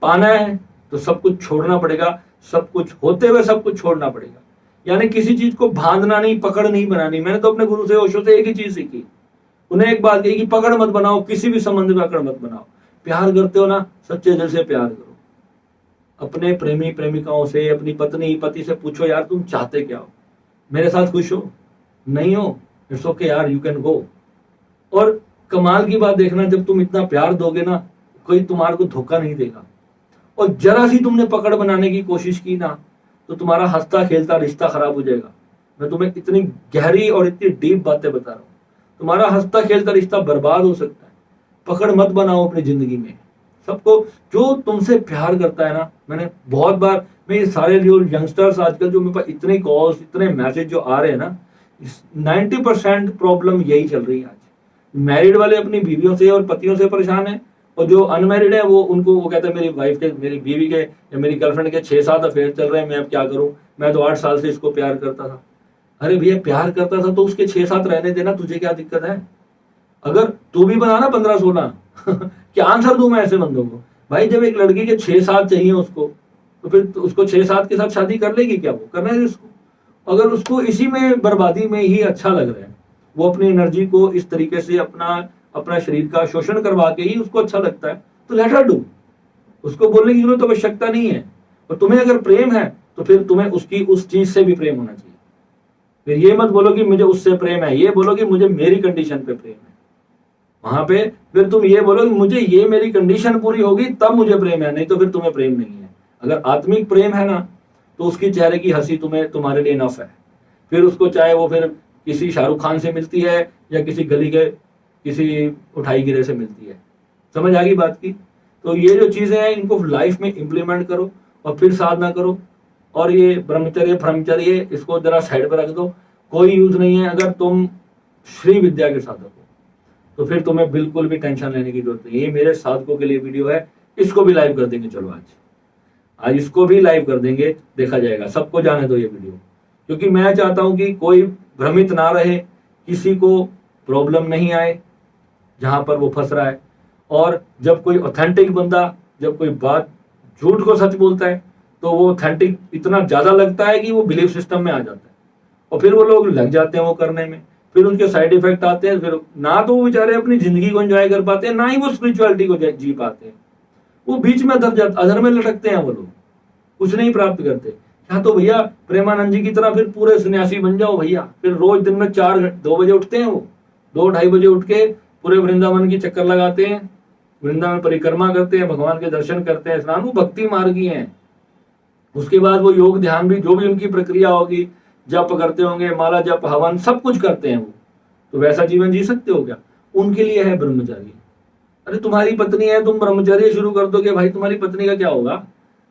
पाना है तो सब कुछ छोड़ना पड़ेगा, सब कुछ होते हुए सब कुछ छोड़ना पड़ेगा। यानी किसी चीज को बांधना नहीं, पकड़ नहीं बनानी। मैंने तो अपने गुरु से, ओशो से एक ही चीज सीखी। उन्हें एक बात कही कि पकड़ मत बनाओ, किसी भी संबंध में पकड़ मत बनाओ। प्यार करते हो ना, सच्चे दिल से प्यार करो। अपने प्रेमी प्रेमिकाओं से, अपनी पत्नी पति से पूछो, यार तुम चाहते क्या हो? मेरे साथ खुश हो? नहीं हो? इट्स ओके यार, यू कैन गो। और कमाल की बात देखना, जब तुम इतना प्यार दोगे ना, कोई तुम्हारे को धोखा नहीं देगा। और जरा सी तुमने पकड़ बनाने की कोशिश की ना, तो तुम्हारा हंसता खेलता रिश्ता खराब हो जाएगा। मैं तुम्हें इतनी गहरी और इतनी डीप बातें बता रहा हूँ। तुम्हारा हंसता खेलता रिश्ता बर्बाद हो सकता है। पकड़ मत बनाओ अपनी जिंदगी में। सबको, जो तुमसे प्यार करता है ना, मैंने बहुत बार, मैं ये सारे जो यंगस्टर्स आजकल जो मेरे पास इतने कॉल्स, इतने मैसेज जो आ रहे हैं ना, 90% प्रॉब्लम यही चल रही है आज। मैरिड वाले अपनी बीवियों से और पतियों से परेशान है, और जो अनमैरिड है वो कहता है मेरी बीवी के या मेरी गर्लफ्रेंड के 6-7 अफेयर चल रहे हैं, मैं अब क्या करूं? मैं तो 8 साल से इसको प्यार करता था। अरे भैया प्यार करता था तो उसके 6-7 रहने देना, तुझे क्या दिक्कत है? अगर तू भी बना ना 15-16 क्या आंसर दूं मैं ऐसे बंदों को? भाई जब एक लड़की के 6-7 चाहिए उसको, तो फिर तो उसको 6-7 के साथ शादी कर लेगी क्या? वो करना है उसको। अगर उसको इसी में बर्बादी में ही अच्छा लग रहा है, वो अपनी एनर्जी को इस तरीके से अपना अपना शरीर का शोषण करवा के ही उसको अच्छा लगता है, तो लेट हर डू। उसको बोलने की जरूरत आवश्यकता नहीं है। और तुम्हें अगर प्रेम है तो फिर तुम्हें उसकी उस चीज से भी प्रेम होना चाहिए। फिर ये मत बोलो कि मुझे उससे प्रेम है, ये बोलो कि मुझे मेरी कंडीशन पे प्रेम है। वहां पे फिर तुम ये बोलो कि मुझे ये मेरी कंडीशन पूरी होगी तब मुझे प्रेम है, नहीं तो फिर तुम्हें प्रेम नहीं है। अगर आत्मिक प्रेम है ना, तो उसकी चेहरे की हंसी तुम्हें तुम्हारे लिए इनफ है। फिर उसको चाहे वो फिर किसी शाहरुख खान से मिलती है या किसी गली के किसी उठाई गिरे से मिलती है। समझ आ गई बात की? तो ये जो चीजें हैं इनको लाइफ में इंप्लीमेंट करो और फिर साधना करो। और ये ब्रह्मचर्य इसको जरा साइड पर रख दो, कोई यूज नहीं है। अगर तुम श्री विद्या के साधक हो तो फिर तुम्हें बिल्कुल भी टेंशन लेने की जरूरत नहीं है। ये मेरे साधकों के लिए वीडियो है, इसको भी लाइव कर देंगे। चलो आज इसको भी लाइव कर देंगे, देखा जाएगा। सबको जाने दो ये वीडियो, क्योंकि मैं चाहता हूं कि कोई भ्रमित ना रहे, किसी को प्रॉब्लम नहीं आए जहां पर वो फंस रहा है। और जब कोई ऑथेंटिक बंदा, जब कोई बात झूठ को सच बोलता है, तो वो ऑथेंटिक इतना ज्यादा लगता है कि वो बिलीफ सिस्टम में आ जाता है, और फिर वो लोग लग जाते हैं वो करने में। फिर उनके साइड इफेक्ट आते हैं। फिर ना तो वो बेचारे अपनी जिंदगी को एंजॉय कर पाते हैं, ना ही वो स्पिरिचुअलिटी को जी पाते हैं। वो बीच में अधर में लटकते हैं, वो लोग कुछ नहीं प्राप्त करते। या तो भैया प्रेमानंद जी की तरह फिर पूरे सन्यासी बन जाओ भैया। फिर रोज दिन में 2 बजे उठते हैं, वो 2-2:30 बजे उठ के पूरे वृंदावन की चक्कर लगाते हैं, वृंदावन परिक्रमा करते हैं, भगवान के दर्शन करते हैं, स्नान। वो भक्ति मार्गी हैं। उसके बाद वो योग ध्यान भी, जो भी उनकी प्रक्रिया होगी, जप करते होंगे, माला जप हवन सब कुछ करते हैं वो। तो वैसा जीवन जी सकते हो क्या? उनके लिए है ब्रह्मचारी। अरे तुम्हारी पत्नी है, तुम ब्रह्मचर्य शुरू कर दोगे, भाई तुम्हारी पत्नी का क्या होगा?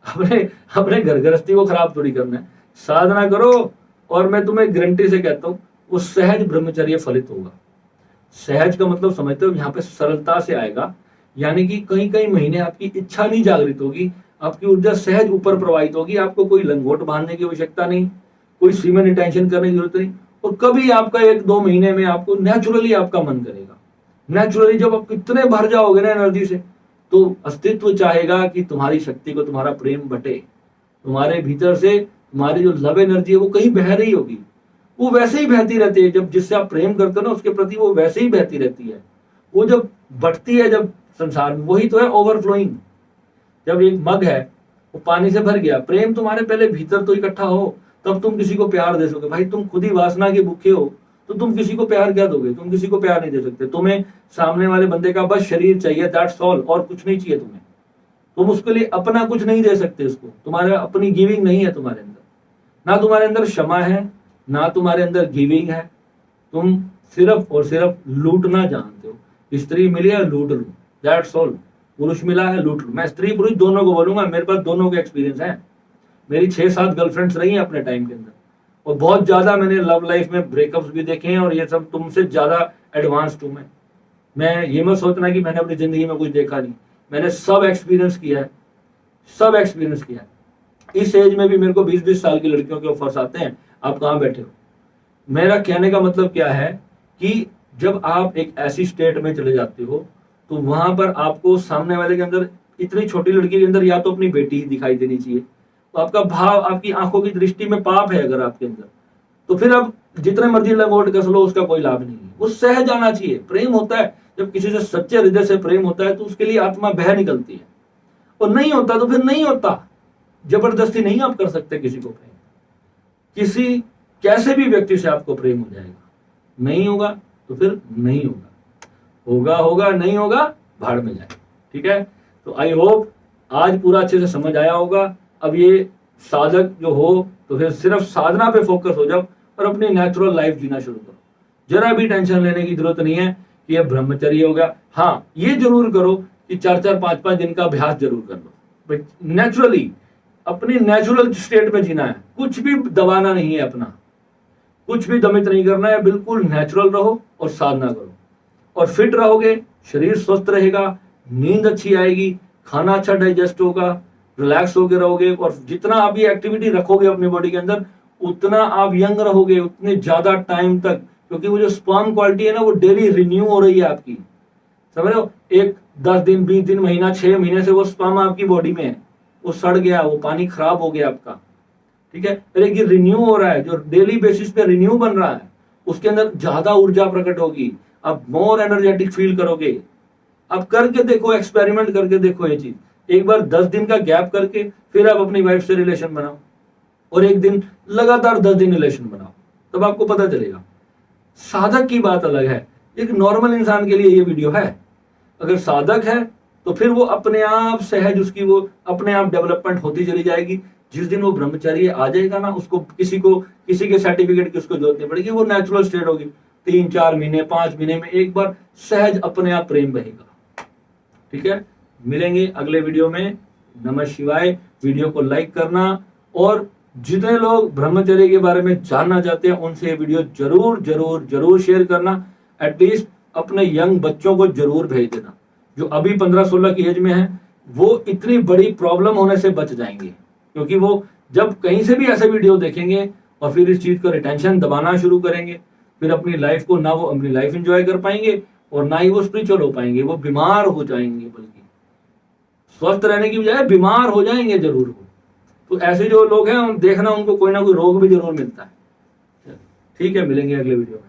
अपने अपने घर गृहस्थी को खराब थोड़ी करना है। साधना करो, और मैं तुम्हें गारंटी से कहता हूँ वो सहज ब्रह्मचर्य फलित होगा। सहज का मतलब समझते हो? यहाँ पे सरलता से आएगा, यानी कि कई कई महीने आपकी इच्छा नहीं जागृत होगी, आपकी ऊर्जा सहज ऊपर प्रवाहित होगी। आपको कोई लंगोट बांधने की आवश्यकता नहीं, कोई सीमन इंटेंशन करने की जरूरत नहीं। और कभी आपका 1-2 महीने में आपको नेचुरली आपका मन करेगा। नेचुरली जब आप इतने भर जाओगे ना एनर्जी से, तो अस्तित्व चाहेगा कि तुम्हारी शक्ति को तुम्हारा प्रेम बटे। तुम्हारे भीतर से तुम्हारी जो लव एनर्जी है वो कहीं बह रही होगी, वो वैसे ही बहती रहती है। जब जिससे आप प्रेम करते हो ना उसके प्रति, वो वैसे ही बहती रहती है। वो जब बढ़ती है, जब संसार में, वही तो है ओवरफ्लोइंग। जब एक मग है वो पानी से भर गया, प्रेम तुम्हारे पहले भीतर तो इकट्ठा हो, तब तुम किसी को प्यार दे सकोगे। भाई तुम खुद ही वासना के भूखे हो, तो तुम किसी को प्यार क्या दोगे? तुम किसी को प्यार नहीं दे सकते। तुम्हें सामने वाले बंदे का बस शरीर चाहिए, दैट्स ऑल, और कुछ नहीं चाहिए तुम्हें। तुम उसके लिए अपना कुछ नहीं दे सकते उसको। तुम्हारा अपनी गिविंग नहीं है तुम्हारे अंदर, ना तुम्हारे अंदर क्षमा है, ना तुम्हारे अंदर गिविंग है। तुम सिर्फ और सिर्फ लूटना जानते हो। स्त्री मिली है, लूट लो, दैट्स ऑल। पुरुष मिला है, लूट लो। मैं स्त्री पुरुष दोनों को बोलूंगा, मेरे पास दोनों के एक्सपीरियंस है। मेरी 6-7 गर्लफ्रेंड्स रही हैं अपने टाइम के अंदर, और बहुत ज्यादा मैंने लव लाइफ में ब्रेकअप्स भी देखे हैं, और ये सब तुमसे ज्यादा एडवांस्ड हूं मैं ये मत सोचना कि मैंने अपनी जिंदगी में कुछ देखा नहीं। मैंने सब एक्सपीरियंस किया है, सब एक्सपीरियंस किया है। इस एज में भी मेरे को 20-20 साल की लड़कियों के ऑफर्स आते हैं। आप कहाँ बैठे हो? मेरा कहने का मतलब क्या है कि जब आप एक ऐसी स्टेट में चले जाते हो, तो वहां पर आपको सामने वाले के अंदर, इतनी छोटी लड़की के अंदर, या तो अपनी बेटी ही दिखाई देनी चाहिए। तो आपका भाव, आपकी आंखों की दृष्टि में पाप है अगर आपके अंदर, तो फिर आप जितने मर्जी लंगोट कस लो, उसका कोई लाभ नहीं है। वो सहज आना चाहिए। प्रेम होता है, जब किसी से सच्चे हृदय से प्रेम होता है तो उसके लिए आत्मा बह निकलती है। और नहीं होता तो फिर नहीं होता। जबरदस्ती नहीं आप कर सकते किसी को प्रेम। किसी कैसे भी व्यक्ति से आपको प्रेम हो जाएगा, नहीं होगा तो फिर नहीं होगा, होगा होगा, नहीं होगा भाड़ में जाए। ठीक है? तो आई होप आज पूरा अच्छे से समझ आया होगा। अब ये साधक जो हो तो फिर सिर्फ साधना पे फोकस हो जाओ और अपनी नेचुरल लाइफ जीना शुरू करो। जरा भी टेंशन लेने की जरूरत नहीं है कि ये ब्रह्मचर्य हो गया। हाँ, ये जरूर करो कि 4-4, 5-5 दिन का अभ्यास जरूर कर लो। नेचुरली अपनी नेचुरल स्टेट में जीना है, कुछ भी दबाना नहीं है अपना, कुछ भी दमित नहीं करना है। बिल्कुल नेचुरल रहो और साधना करो, और फिट रहोगे, शरीर स्वस्थ रहेगा, नींद अच्छी आएगी, खाना अच्छा डाइजेस्ट होगा, रिलैक्स होकर रहोगे, और जितना आप ये एक्टिविटी रखोगे अपनी बॉडी के अंदर, उतना आप यंग रहोगे, उतने ज्यादा टाइम तक, क्योंकि वो जो स्पर्म क्वालिटी है ना वो डेली रिन्यू हो रही है आपकी। समझ रहे हो? एक 10 दिन 20 दिन महीना 6 महीने से वो स्पर्म आपकी बॉडी में है, वो सड़ गया, वो पानी खराब हो गया आपका, ठीक है। लेकिन रिन्यू हो रहा है, जो डेली बेसिस पे रिन्यू बन रहा है, उसके अंदर ज्यादा ऊर्जा प्रकट होगी, आप मोर एनर्जेटिक फील करोगे। आप करके देखो, एक्सपेरिमेंट करके देखो ये चीज। एक बार 10 दिन का गैप करके फिर आप अपनी वाइफ से रिलेशन बनाओ, और एक दिन लगातार 10 दिन रिलेशन बनाओ, तब आपको पता चलेगा। साधक की बात अलग है, एक नॉर्मल इंसान के लिए ये वीडियो है। अगर साधक है तो फिर वो अपने आप सहज, उसकी वो अपने आप डेवलपमेंट होती चली जाएगी। जिस दिन वो ब्रह्मचारी आ जाएगा ना, उसको किसी के सर्टिफिकेट की उसको जरूरत नहीं पड़ेगी, वो नेचुरल स्टेट होगी। 3-4 महीने 5 महीने में एक बार सहज अपने आप प्रेम बहेगा। ठीक है, मिलेंगे अगले वीडियो में। नमः शिवाय। वीडियो को लाइक करना, और जितने लोग ब्रह्मचर्य के बारे में जानना चाहते हैं उनसे ये वीडियो जरूर जरूर जरूर शेयर करना। एटलीस्ट अपने यंग बच्चों को जरूर भेज देना, जो अभी 15-16 की एज में है, वो इतनी बड़ी प्रॉब्लम होने से बच जाएंगे। क्योंकि वो जब कहीं से भी ऐसे वीडियो देखेंगे और फिर इस चीज का रिटेंशन दबाना शुरू करेंगे, फिर अपनी लाइफ को ना वो अपनी लाइफ एंजॉय कर पाएंगे और ना ही वो स्पिरिचुअल हो पाएंगे, वो बीमार हो जाएंगे, बल्कि स्वस्थ रहने की बजाय बीमार हो जाएंगे जरूर हो। तो ऐसे जो लोग हैं देखना, उनको कोई ना कोई रोग भी जरूर मिलता है। ठीक है, मिलेंगे अगले वीडियो में।